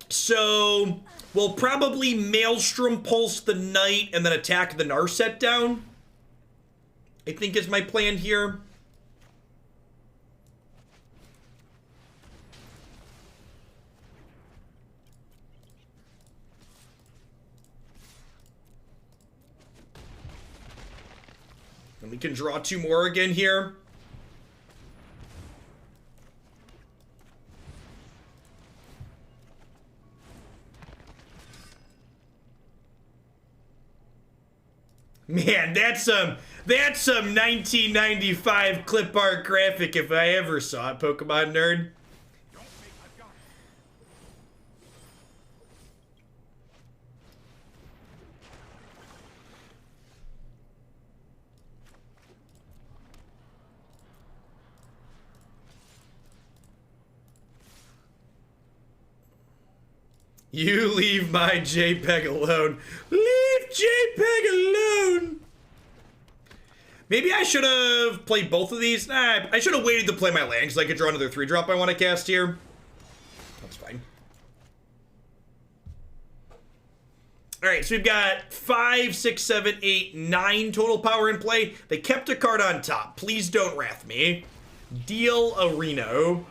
So we'll probably Maelstrom Pulse the Knight and then attack the Narset down, I think is my plan here. And we can draw 2 more again here. Man, that's some 1995 clip art graphic if I ever saw it, Pokemon nerd. You leave my JPEG alone. Leave JPEG alone. Maybe I should have played both of these. Nah, I should have waited to play my land because I could draw another 3-drop I want to cast here. That's fine. All right, so we've got 5, 6, 7, 8, 9 total power in play. They kept a card on top. Please don't wrath me. Deal a Reno.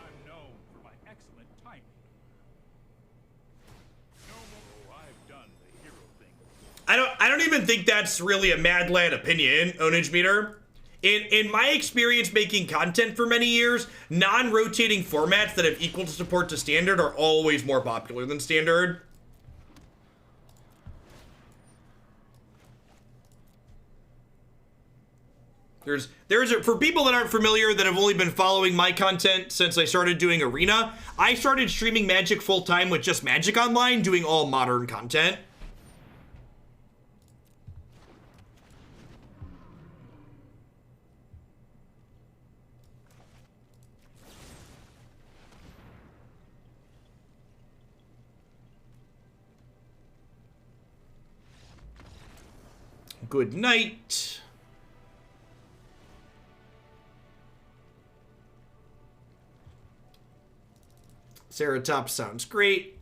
I don't even think that's really a Mad Lad opinion, Ownage Meter. In my experience making content for many years, non-rotating formats that have equal support to Standard are always more popular than Standard. For people that aren't familiar, that have only been following my content since I started doing Arena, I started streaming Magic full-time with just Magic Online, doing all modern content. Good night. Ceratops sounds great.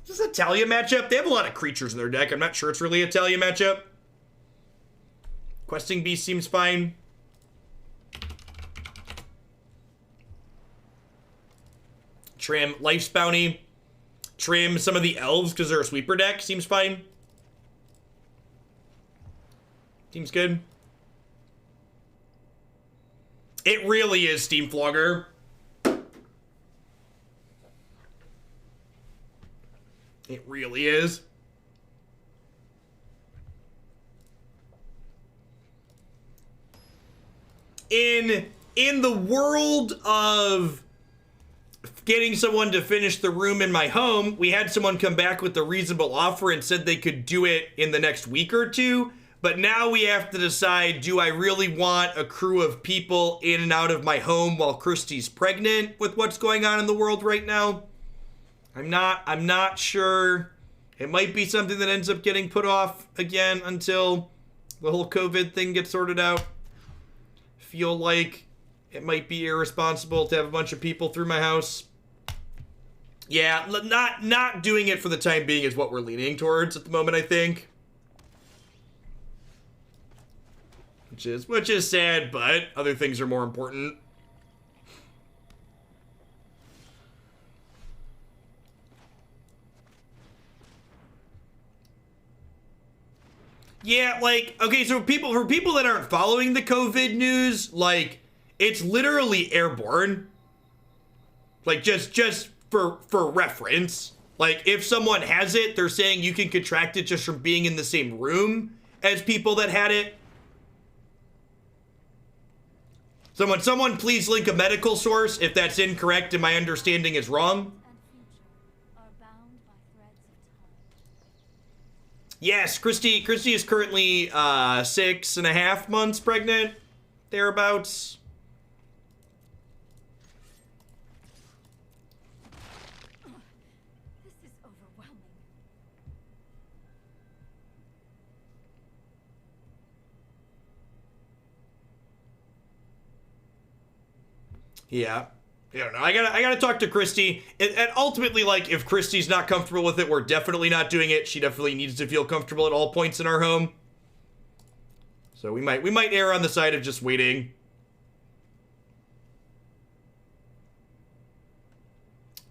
Is this a Thalia matchup? They have a lot of creatures in their deck. I'm not sure it's really a Thalia matchup. Questing Beast seems fine. Trim Life's Bounty. Trim some of the elves because they're a sweeper deck. Seems fine. Seems good. It really is Steam Flogger. It really is. In the world of getting someone to finish the room in my home, we had someone come back with a reasonable offer and said they could do it in the next week or two. But now we have to decide, do I really want a crew of people in and out of my home while Christy's pregnant with what's going on in the world right now? I'm not sure. It might be something that ends up getting put off again until the whole COVID thing gets sorted out. Feel like it might be irresponsible to have a bunch of people through my house. Yeah, not doing it for the time being is what we're leaning towards at the moment, I think. Which is sad, but other things are more important. Yeah, like, okay, so for people that aren't following the COVID news, like, it's literally airborne. Like, just for reference. Like, if someone has it, they're saying you can contract it just from being in the same room as people that had it. Someone please link a medical source if that's incorrect and my understanding is wrong. Yes, Christy is currently 6.5 months pregnant, thereabouts. This is overwhelming. Yeah. I don't know. I gotta talk to Christy. And ultimately, like, if Christy's not comfortable with it, we're definitely not doing it. She definitely needs to feel comfortable at all points in our home. So we might err on the side of just waiting.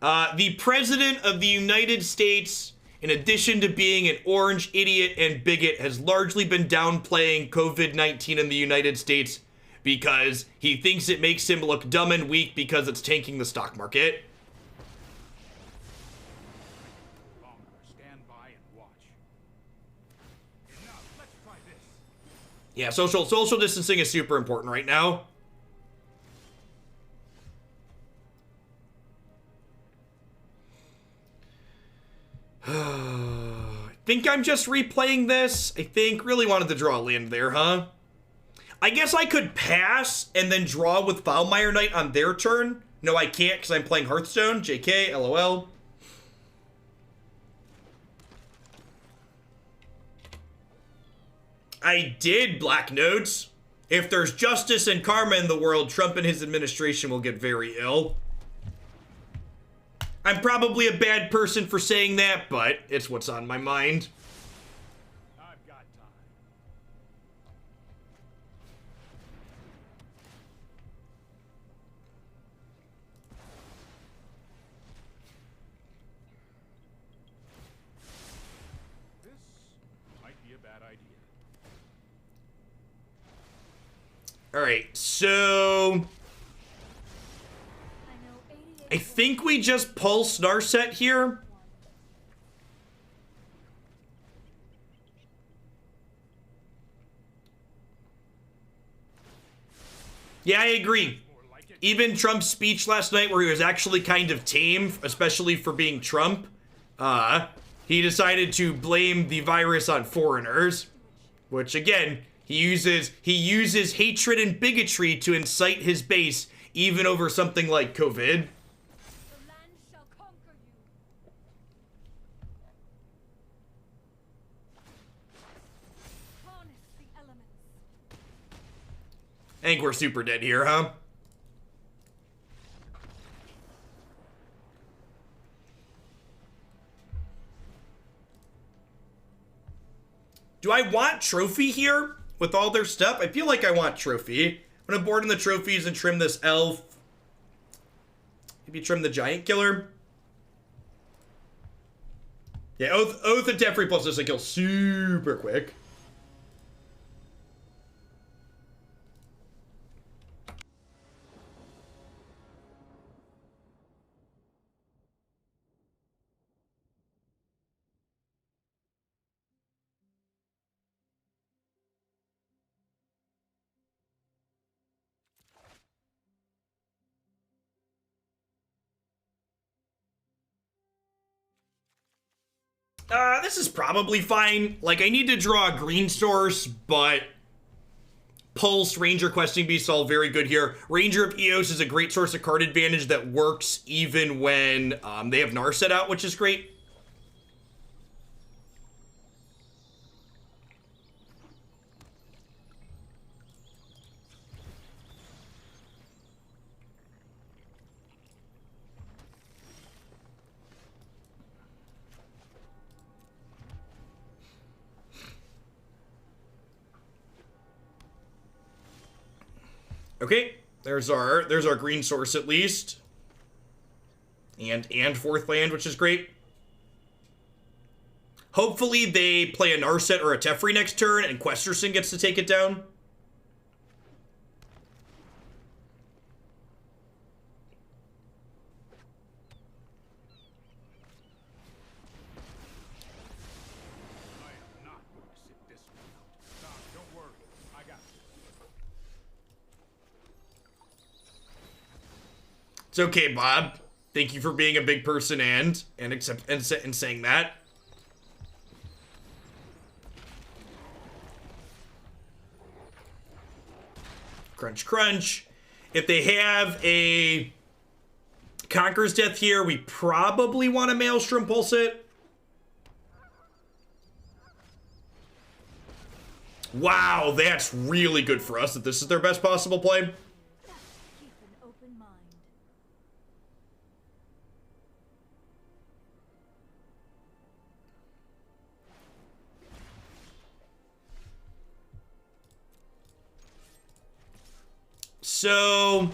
The President of the United States, in addition to being an orange idiot and bigot, has largely been downplaying COVID-19 in the United States because he thinks it makes him look dumb and weak because it's tanking the stock market. Yeah, social distancing is super important right now. I think I'm just replaying this. I think really wanted to draw a land there, huh? I guess I could pass and then draw with Foulmire Knight on their turn. No, I can't because I'm playing Hearthstone. JK, LOL. I did, Black Notes. If there's justice and karma in the world, Trump and his administration will get very ill. I'm probably a bad person for saying that, but it's what's on my mind. I've got time. This might be a bad idea. All right, so I think we just pulse Narset here. Yeah, I agree. Even Trump's speech last night where he was actually kind of tame, especially for being Trump, he decided to blame the virus on foreigners, which again, he uses hatred and bigotry to incite his base even over something like COVID. I think we're super dead here, huh? Do I want Trophy here with all their stuff? I feel like I want Trophy. I'm gonna board in the trophies and trim this elf. Maybe trim the giant killer. Yeah, Oath and Teferi plus this will kill super quick. This is probably fine. Like, I need to draw a green source, but Pulse, Ranger, Questing Beast, all very good here. Ranger of Eos is a great source of card advantage that works even when they have Narset out, which is great. Okay, there's our green source at least. And fourth land, which is great. Hopefully they play a Narset or a Teferi next turn and Questerson gets to take it down. It's okay, Bob. Thank you for being a big person and saying that. Crunch, crunch. If they have a Conqueror's Death here, we probably want to Maelstrom Pulse it. Wow, that's really good for us that this is their best possible play. So,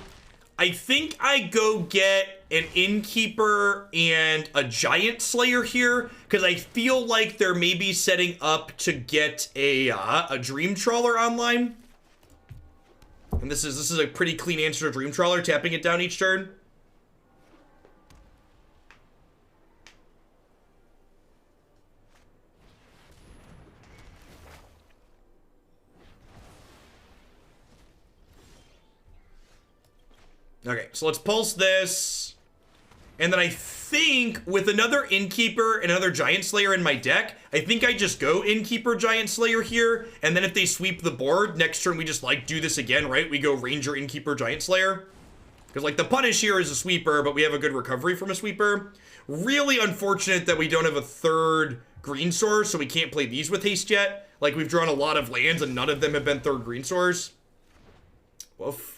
I think I go get an Innkeeper and a Giant Slayer here, because I feel like they're maybe setting up to get a Dream Trawler online. And this is a pretty clean answer to Dream Trawler, tapping it down each turn. Okay, so let's pulse this. And then I think with another Innkeeper and another Giant Slayer in my deck, I think I just go Innkeeper, Giant Slayer here. And then if they sweep the board, next turn we just like do this again, right? We go Ranger, Innkeeper, Giant Slayer. Because like the punish here is a sweeper, but we have a good recovery from a sweeper. Really unfortunate that we don't have a third green source, so we can't play these with haste yet. Like we've drawn a lot of lands and none of them have been third green source. Woof.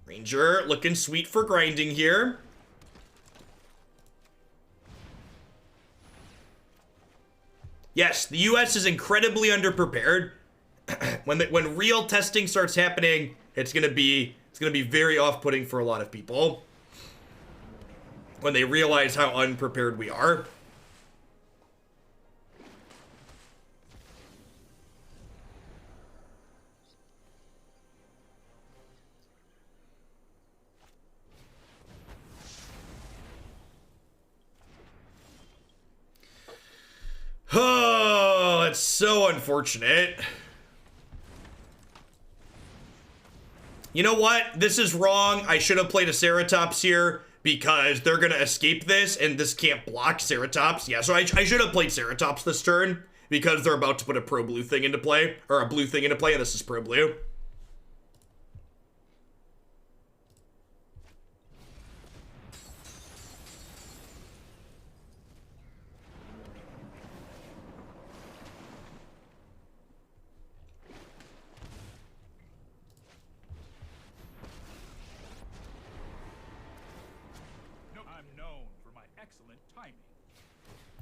Ranger looking sweet for grinding here. Yes, the US is incredibly underprepared. When real testing starts happening, it's gonna be very off-putting for a lot of people when they realize how unprepared we are. Oh, that's so unfortunate. You know what? This is wrong. I should have played a Ceratops here because they're going to escape this and this can't block Ceratops. Yeah, so I should have played Ceratops this turn because they're about to put a pro-blue thing into play, or a blue thing into play, and this is pro-blue.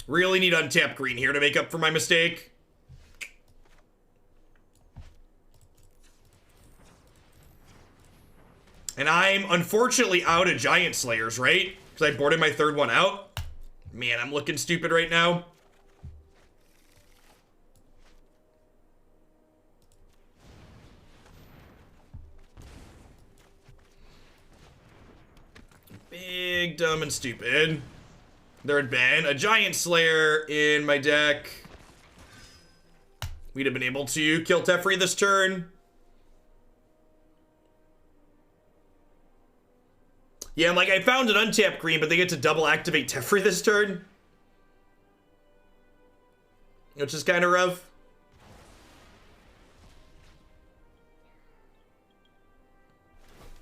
Really need untapped green here to make up for my mistake. And I'm unfortunately out of Giant Slayers, right? Because I boarded my third one out. Man, I'm looking stupid right now. Big, dumb, and stupid. There had been a Giant Slayer in my deck. We'd have been able to kill Teferi this turn. Yeah, like I found an untapped green, but they get to double activate Teferi this turn. Which is kind of rough.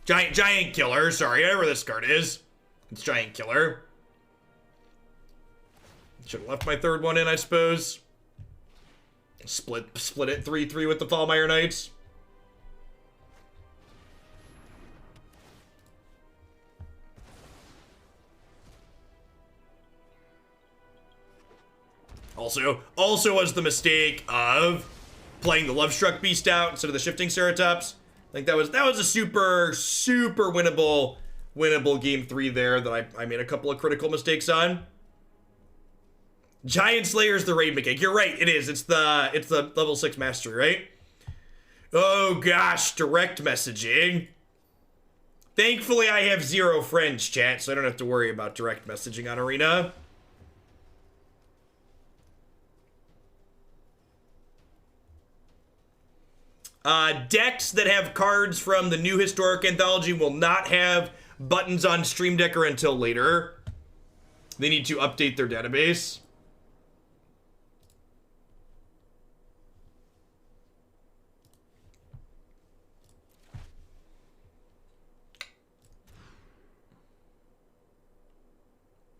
Giant Killer, sorry, whatever this card is. It's Giant Killer. Should have left my third one in, I suppose. Split it 3-3 with the Foulmire Knights. Also was the mistake of playing the Lovestruck Beast out instead of the Shifting Ceratops. I think that was a super winnable game 3 there that I made a couple of critical mistakes on. Giant Slayer's the raid mechanic. You're right, it is. It's the level 6 mastery, right? Oh gosh, direct messaging. Thankfully, I have 0 friends, chat, so I don't have to worry about direct messaging on Arena. Decks that have cards from the new Historic Anthology will not have buttons on Stream Decker until later. They need to update their database.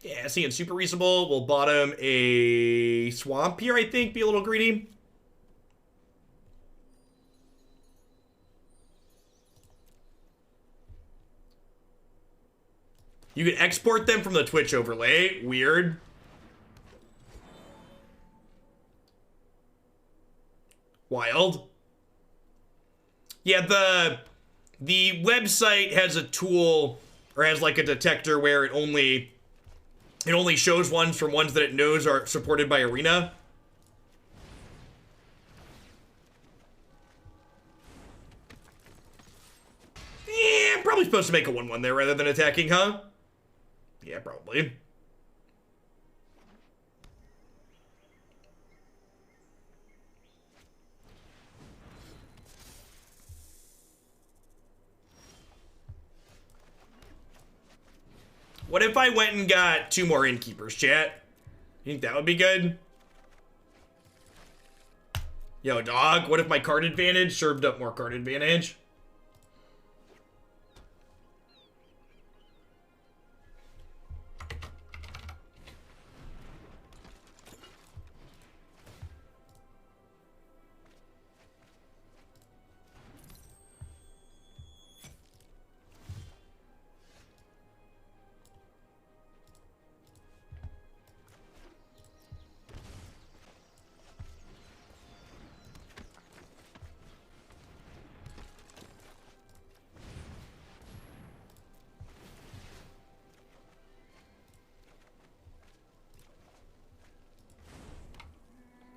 Yeah, seeing super reasonable. We'll bottom a swamp here, I think. Be a little greedy. You can export them from the Twitch overlay. Weird. Wild. Yeah, the website has a tool, or has like a detector where it only shows ones from ones that it knows are supported by Arena. Yeah, I'm probably supposed to make a 1-1 there rather than attacking, huh? Yeah, probably. What if I went and got 2 more Innkeepers, chat? You think that would be good? Yo, dog, what if my card advantage served up more card advantage?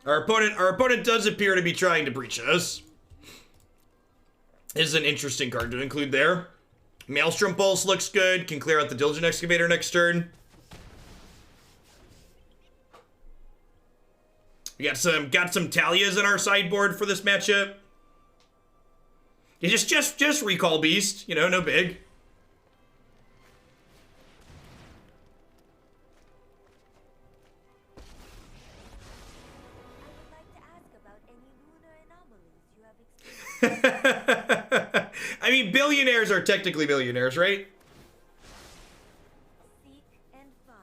Our opponent does appear to be trying to breach us. This is an interesting card to include there. Maelstrom Pulse looks good. Can clear out the Diligent Excavator next turn. We got some Thalias in our sideboard for this matchup. Yeah, just recall Beast, you know, no big. I mean, billionaires are technically millionaires, right? Seek and find.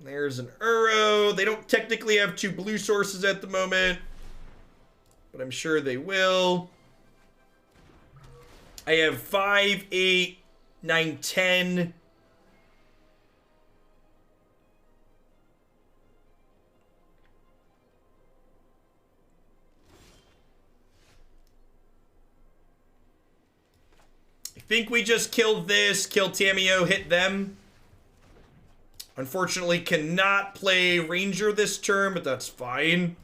There's an Uro. They don't technically have 2 blue sources at the moment, but I'm sure they will. I have 5, 8, 9, 10. I think we just killed this, kill Tamiyo, hit them. Unfortunately, cannot play Ranger this turn, but that's fine.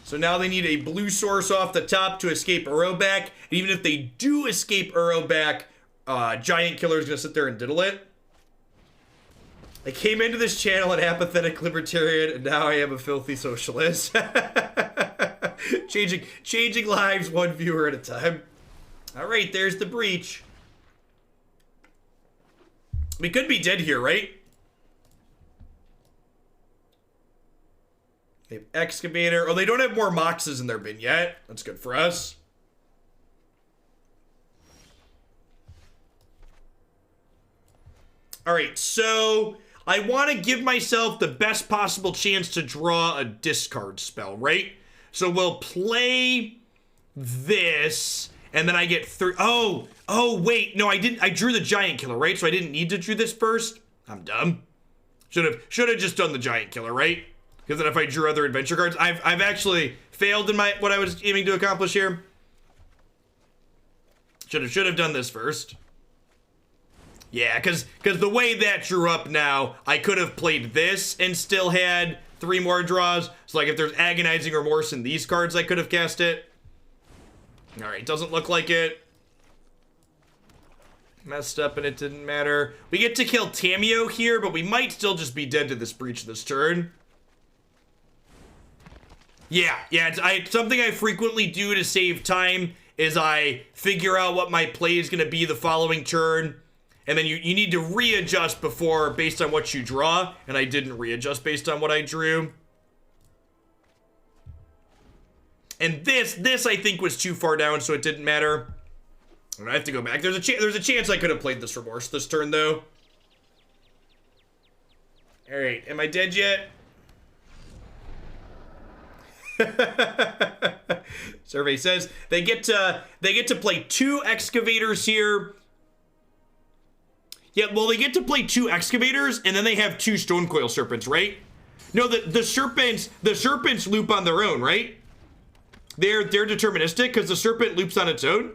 So now they need a blue source off the top to escape Uro back. And even if they do escape Uro back, Giant Killer is going to sit there and diddle it. I came into this channel an apathetic libertarian, and now I am a filthy socialist. changing lives one viewer at a time. All right, there's the breach. We could be dead here, right? They have Excavator. Oh, they don't have more Moxes in their bin yet. That's good for us. All right, so I want to give myself the best possible chance to draw a discard spell, right? So we'll play this, and then I get 3. Oh, wait. No, I didn't. I drew the Giant Killer, right? So I didn't need to do this first. I'm dumb. Should have just done the Giant Killer, right? Because then if I drew other adventure cards, I've actually failed in what I was aiming to accomplish here. Should have done this first. Yeah, because the way that drew up now, I could have played this and still had 3 more draws. So, like, if there's Agonizing Remorse in these cards, I could have cast it. All right, doesn't look like it. Messed up and it didn't matter. We get to kill Tamiyo here, but we might still just be dead to this breach this turn. Yeah, it's something I frequently do to save time is I figure out what my play is going to be the following turn. And then you need to readjust before based on what you draw. And I didn't readjust based on what I drew. And this I think was too far down, so it didn't matter. And I have to go back. There's a chance I could have played this Remorse this turn, though. All right, am I dead yet? Survey says they get to play 2 Excavators here. Yeah, well, they get to play 2 Excavators, and then they have 2 Stonecoil Serpents, right? No, the serpents loop on their own, right? They're deterministic because the serpent loops on its own.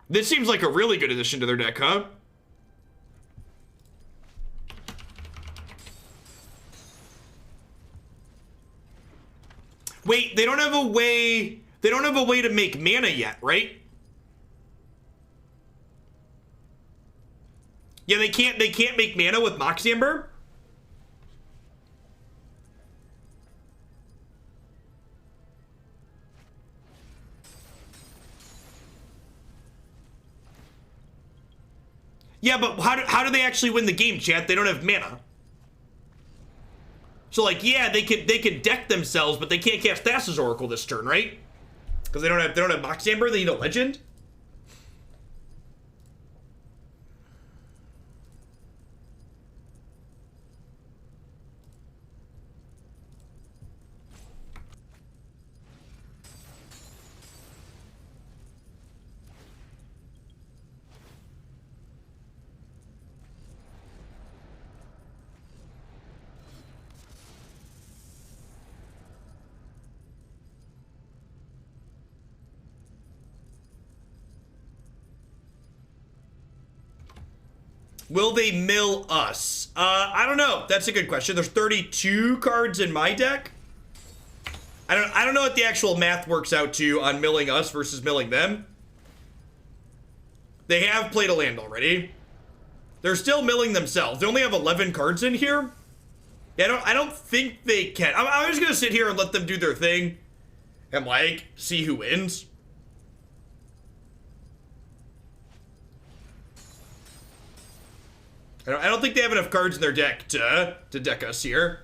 This seems like a really good addition to their deck, huh? Wait, they don't have a way to make mana yet, right? Yeah, they can't make mana with Mox Amber? Yeah, but how do they actually win the game, chat? They don't have mana. So like, yeah, they can deck themselves, but they can't cast Thassa's Oracle this turn, right? Because they don't have Mox Amber. They need a legend. Will they mill us? I don't know. That's a good question. There's 32 cards in my deck. I don't know what the actual math works out to on milling us versus milling them. They have played a land already. They're still milling themselves. They only have 11 cards in here. Yeah, I don't think they can. I'm just gonna sit here and let them do their thing and like see who wins. I don't think they have enough cards in their deck to deck us here.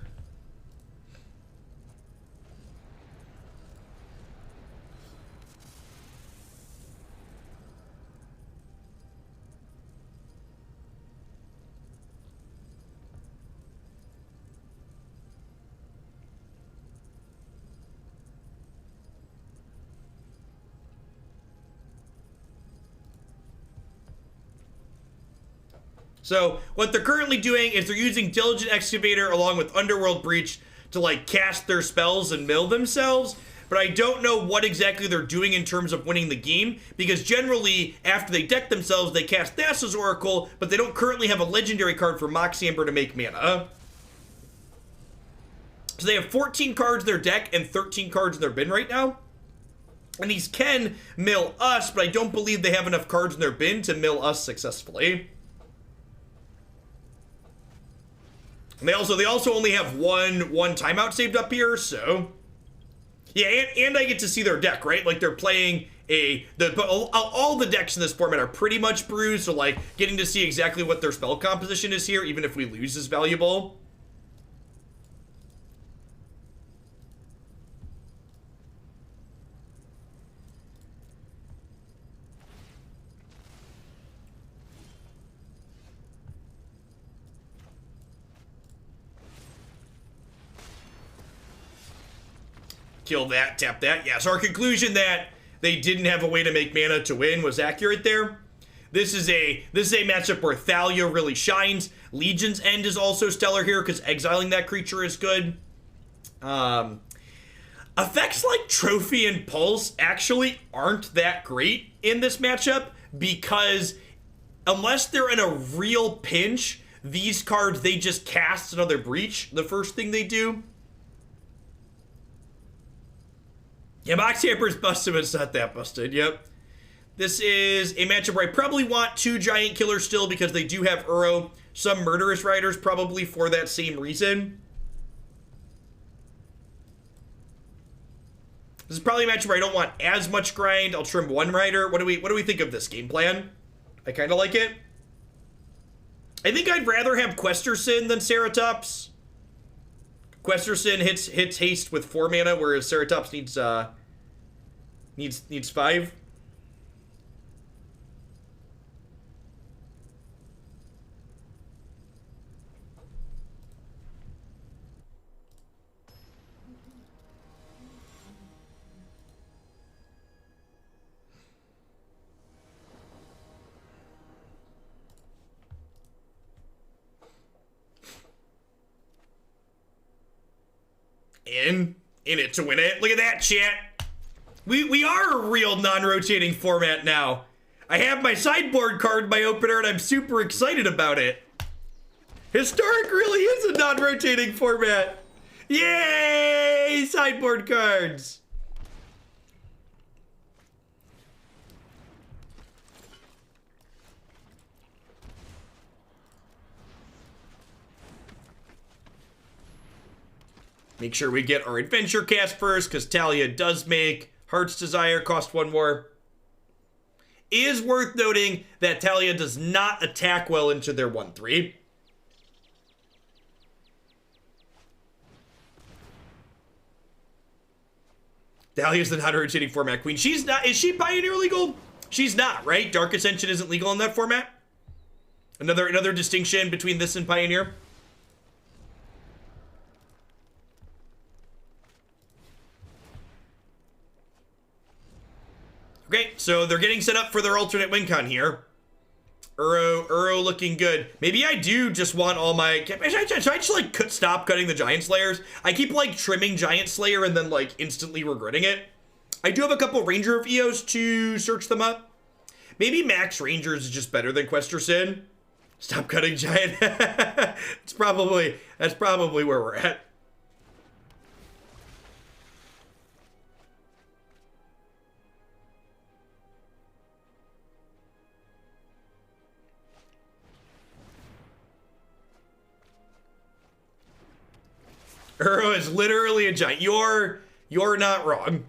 So what they're currently doing is they're using Diligent Excavator along with Underworld Breach to like cast their spells and mill themselves. But I don't know what exactly they're doing in terms of winning the game, because generally after they deck themselves, they cast Thassa's Oracle, but they don't currently have a legendary card for Mox Amber to make mana. So they have 14 cards in their deck and 13 cards in their bin right now. And these can mill us, but I don't believe they have enough cards in their bin to mill us successfully. And they also only have one timeout saved up here, so yeah, and I get to see their deck, right? Like they're playing all the decks in this format are pretty much bruised, so like getting to see exactly what their spell composition is here, even if we lose, is valuable. Kill that, tap that. Yeah, so our conclusion that they didn't have a way to make mana to win was accurate there. This is a matchup where Thalia really shines. Legion's End is also stellar here because exiling that creature is good. Effects like Trophy and Pulse actually aren't that great in this matchup because unless they're in a real pinch, these cards, they just cast another Breach the first thing they do. Yeah, Mox Amber's busted, but it's not that busted. Yep. This is a matchup where I probably want 2 Giant Killers still because they do have Uro. Some Murderous Riders probably for that same reason. This is probably a matchup where I don't want as much grind. I'll trim 1 Rider. What do we think of this game plan? I kind of like it. I think I'd rather have Questerson than Ceratops. Questerson hits haste with 4 mana, whereas Ceratops needs 5. In it to win it. Look at that, chat. We are a real non-rotating format now. I have my sideboard card in my opener and I'm super excited about it. Historic really is a non-rotating format. Yay! Sideboard cards. Make sure we get our adventure cast first, because Thalia does make Heart's Desire cost 1 more. Is worth noting that Thalia does not attack well into their 1/3. Thalia's the non-rotating format queen. She's not. Is she Pioneer legal? She's not, right? Dark Ascension isn't legal in that format. Another distinction between this and Pioneer. Okay, so they're getting set up for their alternate win con here. Uro looking good. Maybe I do just want all my... Should I just, like, stop cutting the Giant Slayers? I keep, like, trimming Giant Slayer and then, like, instantly regretting it. I do have a couple Ranger of Eos to search them up. Maybe Max Rangers is just better than Quester Sin. Stop cutting Giant. That's probably where we're at. Uro is literally a giant. You're not wrong.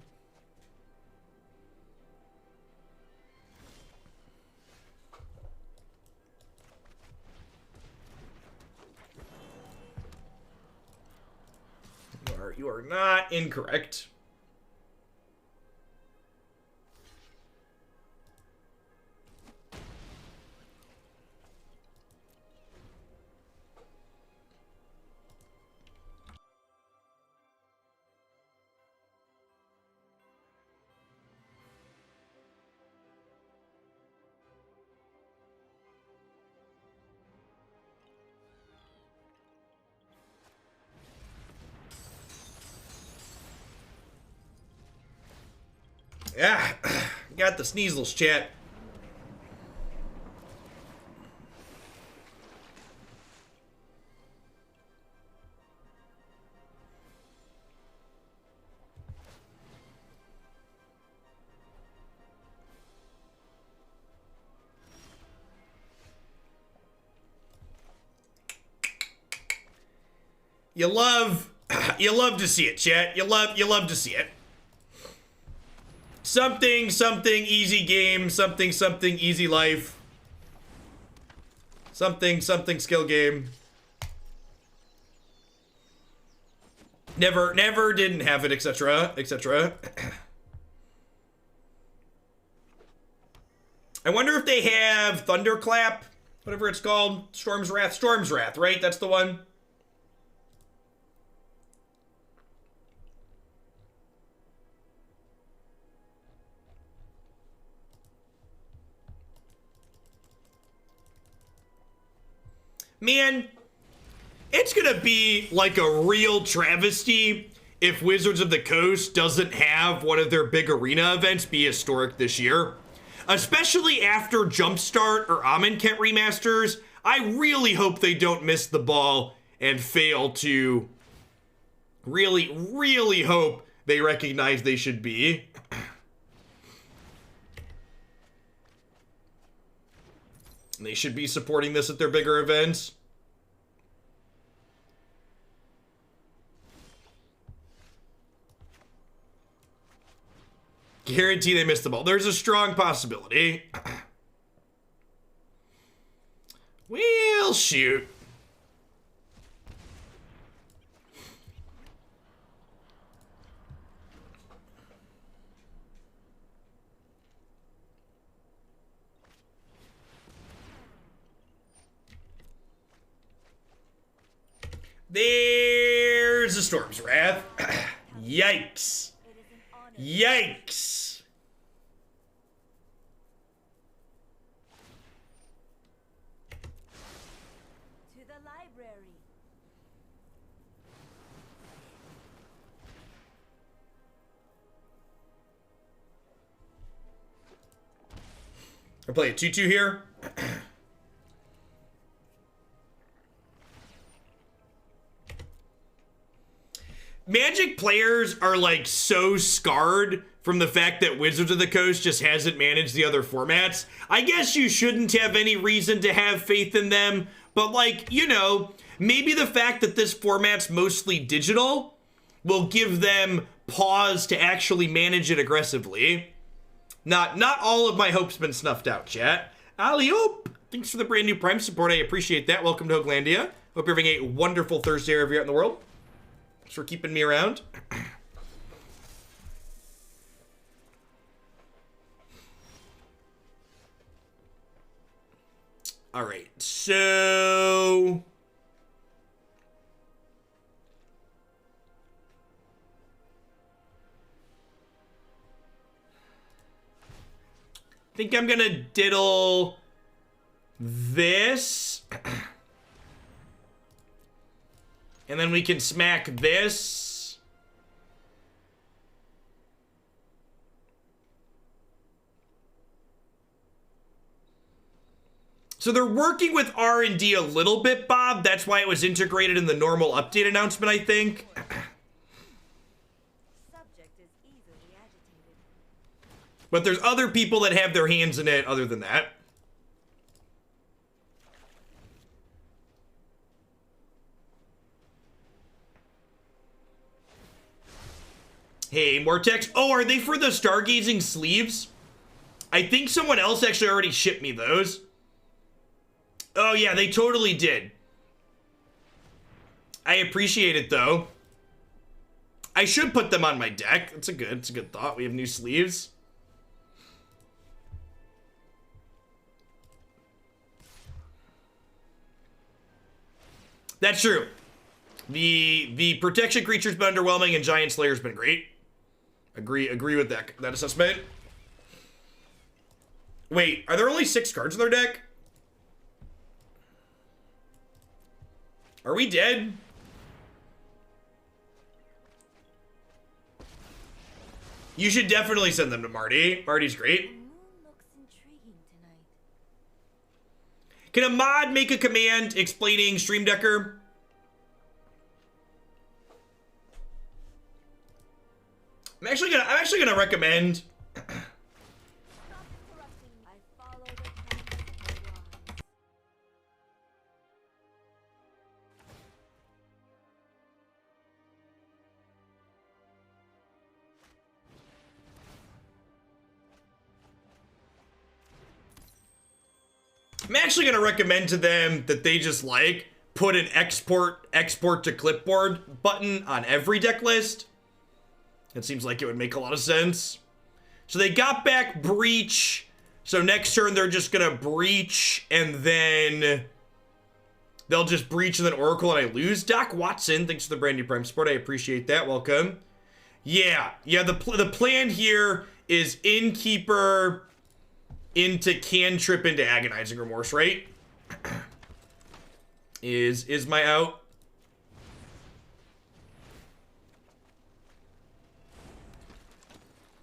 You are not incorrect. Yeah, got the sneezels, chat. You love to see it, chat. You love to see it. Something easy game, something easy life. Something skill game. Never didn't have it, etc. I wonder if they have Thunderclap, whatever it's called. Storm's Wrath, right? That's the one. Man, it's gonna be like a real travesty if Wizards of the Coast doesn't have one of their big arena events be historic this year. Especially after Jumpstart or Amonkhet remasters, I really hope they don't miss the ball and fail to really hope they recognize they should be. They should be supporting this at their bigger events. Guarantee they missed the ball. There's a strong possibility. We'll shoot. There's a Storm's Wrath. Yikes. Yikes. To the library. I play a 2/2 here. Magic players are like so scarred from the fact that Wizards of the Coast just hasn't managed the other formats. I guess you shouldn't have any reason to have faith in them, but like, you know, maybe the fact that this format's mostly digital will give them pause to actually manage it aggressively. Not all of my hope's been snuffed out, chat. Alley-oop! Thanks for the brand new Prime support. I appreciate that. Welcome to Hoaglandia. Hope you're having a wonderful Thursday wherever you're at in the world. Thanks for keeping me around. All right, so... I think I'm gonna diddle this. And then we can smack this. So they're working with R&D a little bit, Bob. That's why it was integrated in the normal update announcement, I think. But there's other people that have their hands in it other than that. Hey, more text. Oh, are they for the stargazing sleeves? I think someone else actually already shipped me those. Oh yeah, they totally did. I appreciate it though. I should put them on my deck. It's a good thought. We have new sleeves. That's true. The protection creature's been underwhelming and Giant Slayer's been great. Agree with that assessment. Wait, are there only 6 cards in their deck? Are we dead? You should definitely send them to Marty. Marty's great. Looks intriguing tonight. Can a mod make a command explaining Stream Decker? I'm actually gonna recommend. Stop interrupting. I follow the path of lines. I'm actually gonna recommend to them that they just like put an export to clipboard button on every deck list. It seems like it would make a lot of sense. So they got back Breach. So next turn they're just gonna Breach and then they'll just Breach and then Oracle and I lose. Doc Watson, thanks for the brand new Prime support. I appreciate that. Welcome. Yeah. The plan here is Innkeeper into Cantrip into Agonizing Remorse, right? is my out.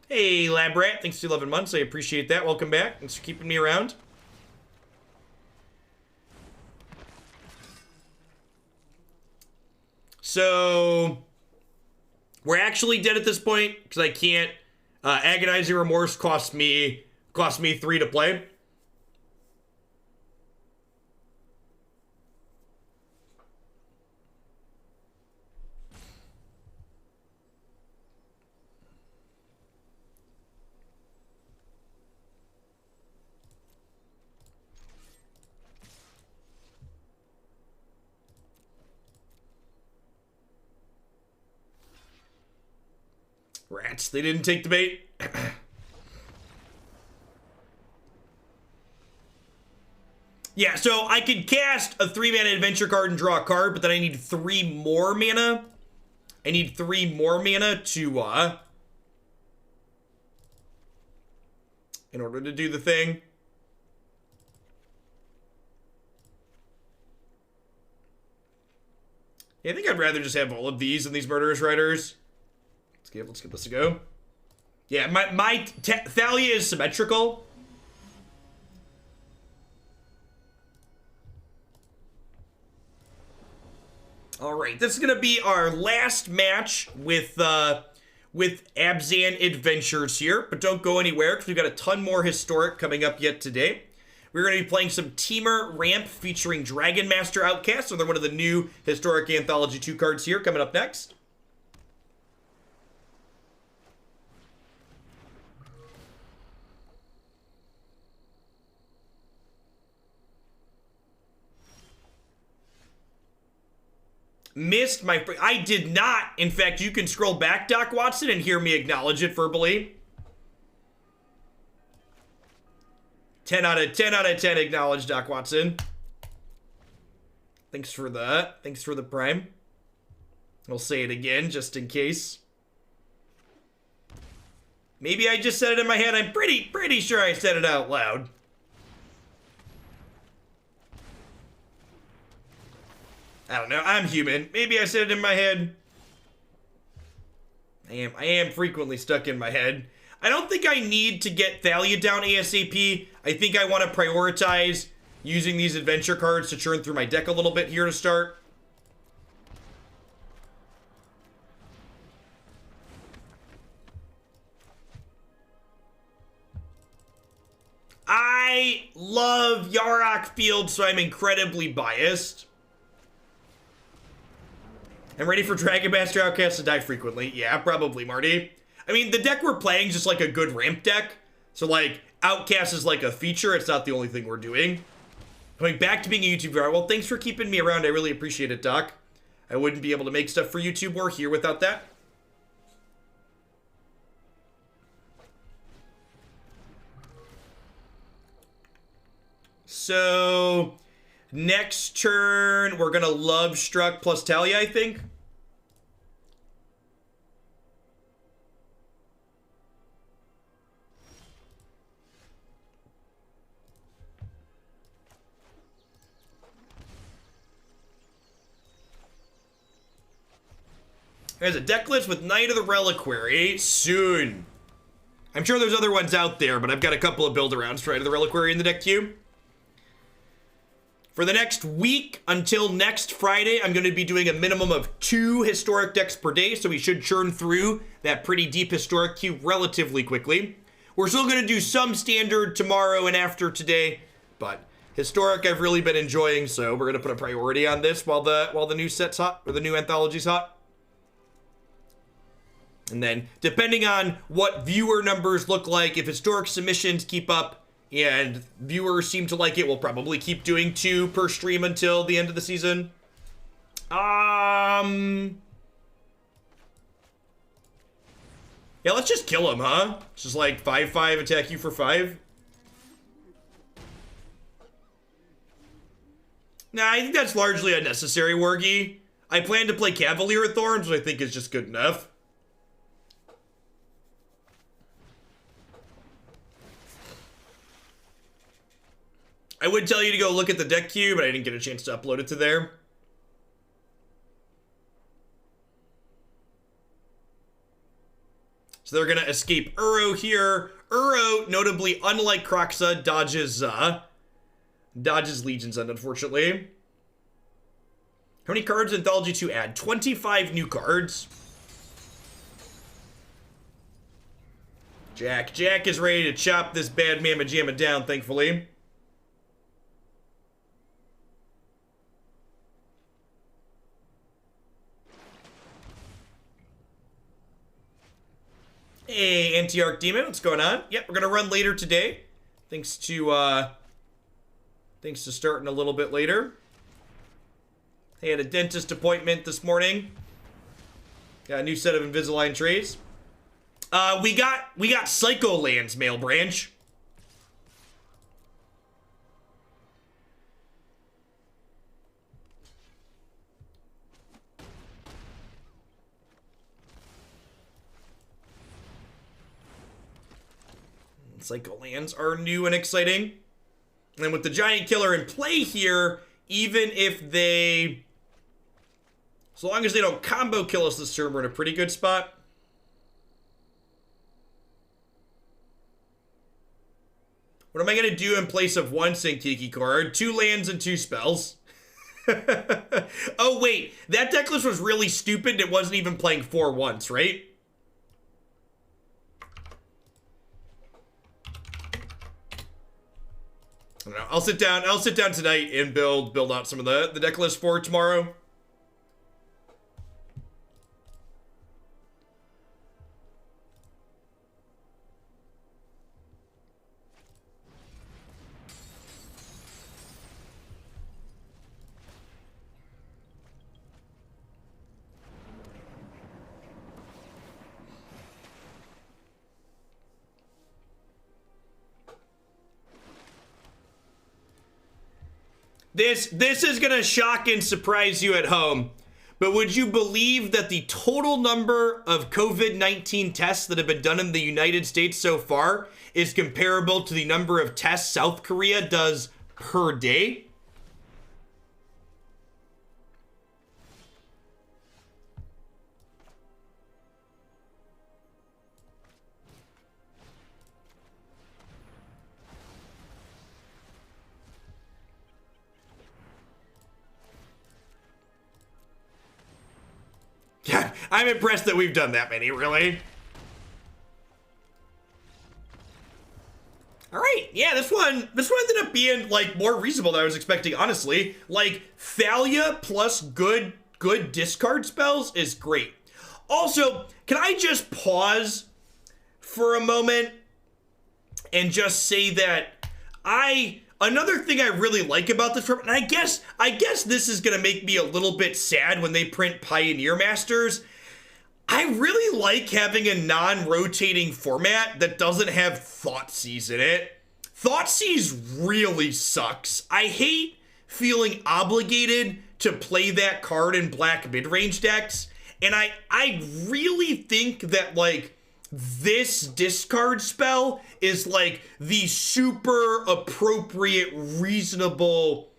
Hey, Lab Rat, thanks for 11 months. I appreciate that. Welcome back. Thanks for keeping me around. So, we're actually dead at this point because I can't. Agonizing Remorse cost me 3 to play. Rats, they didn't take the bait. Yeah, so I could cast a 3-mana adventure card and draw a card, but then I need 3 more mana. I need 3 more mana to, in order to do the thing. Yeah, I think I'd rather just have all of these than these Murderous Riders. Let's give this a go. Yeah, my Thalia is symmetrical. All right, this is gonna be our last match with Abzan Adventures here, but don't go anywhere because we've got a ton more Historic coming up yet today. We're going to be playing some Teamer Ramp featuring Dragon Master Outcast, so they're one of the new Historic Anthology 2 cards here coming up next. Missed my... I did not. In fact, you can scroll back, Doc Watson, and hear me acknowledge it verbally. 10 out of 10 acknowledge, Doc Watson. Thanks for that. Thanks for the prime. I'll say it again, just in case. Maybe I just said it in my head. I'm pretty sure I said it out loud. I don't know. I'm human. Maybe I said it in my head. I am frequently stuck in my head. I don't think I need to get Thalia down ASAP. I think I want to prioritize using these adventure cards to churn through my deck a little bit here to start. I love Yarok Field, so I'm incredibly biased. I'm ready for Dragon Master Outcast to die frequently. Yeah, probably, Marty. I mean, the deck we're playing is just like a good ramp deck. So, like, Outcast is like a feature. It's not the only thing we're doing. Going back to being a YouTube viewer. Well, thanks for keeping me around. I really appreciate it, Doc. I wouldn't be able to make stuff for YouTube or here without that. So, next turn, we're going to Lovestruck plus Thalia, I think. There's a deck list with Knight of the Reliquary soon. I'm sure there's other ones out there, but I've got a couple of build-arounds for Knight of the Reliquary in the deck queue. For the next week until next Friday, I'm going to be doing a minimum of 2 historic decks per day, so we should churn through that pretty deep historic queue relatively quickly. We're still going to do some standard tomorrow and after today, but historic I've really been enjoying, so we're going to put a priority on this while the new set's hot, or the new anthology's hot. And then, depending on what viewer numbers look like, if historic submissions keep up and viewers seem to like it, we'll probably keep doing 2 per stream until the end of the season. Yeah, let's just kill him, huh? Just like 5/5 attack you for 5. Nah, I think that's largely unnecessary, Wargy. I plan to play Cavalier of Thorns, which I think is just good enough. I would tell you to go look at the deck queue, but I didn't get a chance to upload it to there. So they're going to escape Uro here. Uro, notably, unlike Kroxa, dodges Legion's End, unfortunately. How many cards in Anthology 2 add? 25 new cards. Jack is ready to chop this bad mamma jamma down, thankfully. Hey, Anti-Arc Demon, what's going on? Yep, we're gonna run later today. Thanks to starting a little bit later. I had a dentist appointment this morning. Got a new set of Invisalign trays. We got Psycho Lands mail branch. Psycho Lands are new and exciting. And with the Giant Killer in play here, even if they... so long as they don't combo kill us this turn, we're in a pretty good spot. What am I going to do in place of 1 Sankiki card? 2 lands and 2 spells. Oh, wait. That deck list was really stupid. It wasn't even playing 4 once, right? I don't know. I'll sit down tonight and build out some of the deck list for tomorrow. This is gonna shock and surprise you at home, but would you believe that the total number of COVID-19 tests that have been done in the United States so far is comparable to the number of tests South Korea does per day? Yeah, I'm impressed that we've done that many, really. All right, yeah, this one ended up being like more reasonable than I was expecting, honestly. Like Thalia plus good discard spells is great. Also, can I just pause for a moment and just say that another thing I really like about this, and I guess this is gonna make me a little bit sad when they print Pioneer Masters. I really like having a non-rotating format that doesn't have Thoughtseize in it. Thoughtseize really sucks. I hate feeling obligated to play that card in black mid-range decks, and I really think that like this discard spell is like the super appropriate, reasonable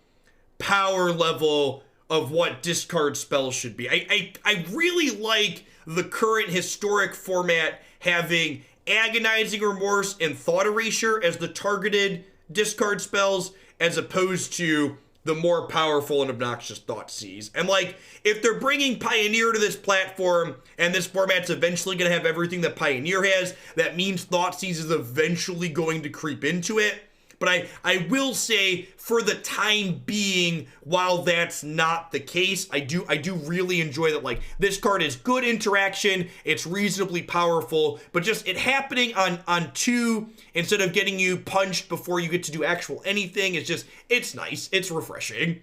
power level of what discard spells should be. I really like the current historic format having Agonizing Remorse and Thought Erasure as the targeted discard spells, as opposed to the more powerful and obnoxious Thoughtseize. And like, if they're bringing Pioneer to this platform, and this format's eventually going to have everything that Pioneer has, that means Thoughtseize is eventually going to creep into it. But I will say, for the time being, while that's not the case, I do really enjoy that, like, this card is good interaction, it's reasonably powerful, but just it happening on 2 instead of getting you punched before you get to do actual anything, it's nice, it's refreshing.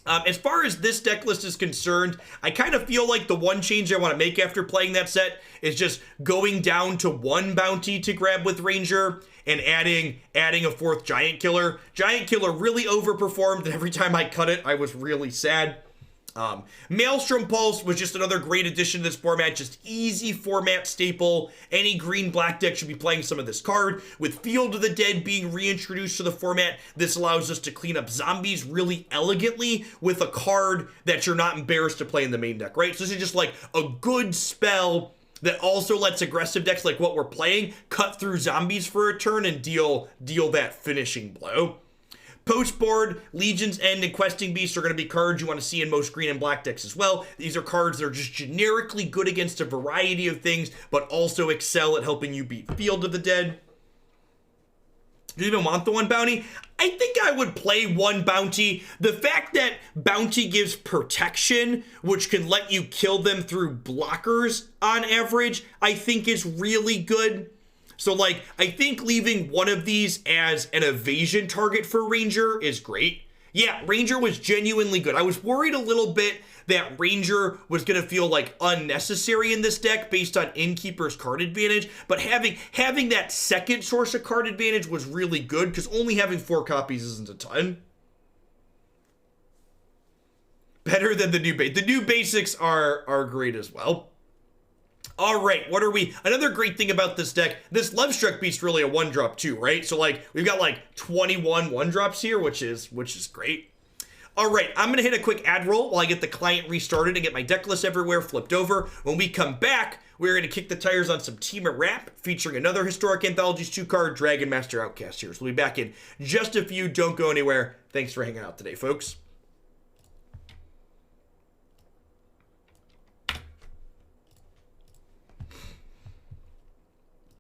As far as this deck list is concerned, I kind of feel like the one change I want to make after playing that set is just going down to 1 bounty to grab with Ranger and adding a 4th Giant Killer. Giant Killer really overperformed, and every time I cut it, I was really sad. Maelstrom Pulse was just another great addition to this format, just easy format staple. Any green-black deck should be playing some of this card. With Field of the Dead being reintroduced to the format, this allows us to clean up zombies really elegantly with a card that you're not embarrassed to play in the main deck, right? So this is just like a good spell that also lets aggressive decks like what we're playing cut through zombies for a turn and deal that finishing blow. Post-board, Legion's End and Questing Beast are going to be cards you want to see in most green and black decks as well. These are cards that are just generically good against a variety of things, but also excel at helping you beat Field of the Dead. Do you even want the 1 bounty? I think I would play 1 bounty. The fact that bounty gives protection, which can let you kill them through blockers on average, I think is really good. So like, I think leaving one of these as an evasion target for Ranger is great. Yeah, Ranger was genuinely good. I was worried a little bit that Ranger was going to feel like unnecessary in this deck based on Innkeeper's card advantage, but having that second source of card advantage was really good, because only having 4 copies isn't a ton. Better than the new basics. The new basics are great as well. All right, what are we? Another great thing about this deck, this Lovestruck Beast really a 1-drop too, right? So like, we've got like 21 1-drops here, which is great. All right, I'm gonna hit a quick ad roll while I get the client restarted and get my deck list everywhere flipped over. When we come back, we're gonna kick the tires on some Team Wrap, featuring another Historic Anthologies 2-card Dragon Master Outcast here. So we'll be back in just a few. Don't go anywhere. Thanks for hanging out today, folks.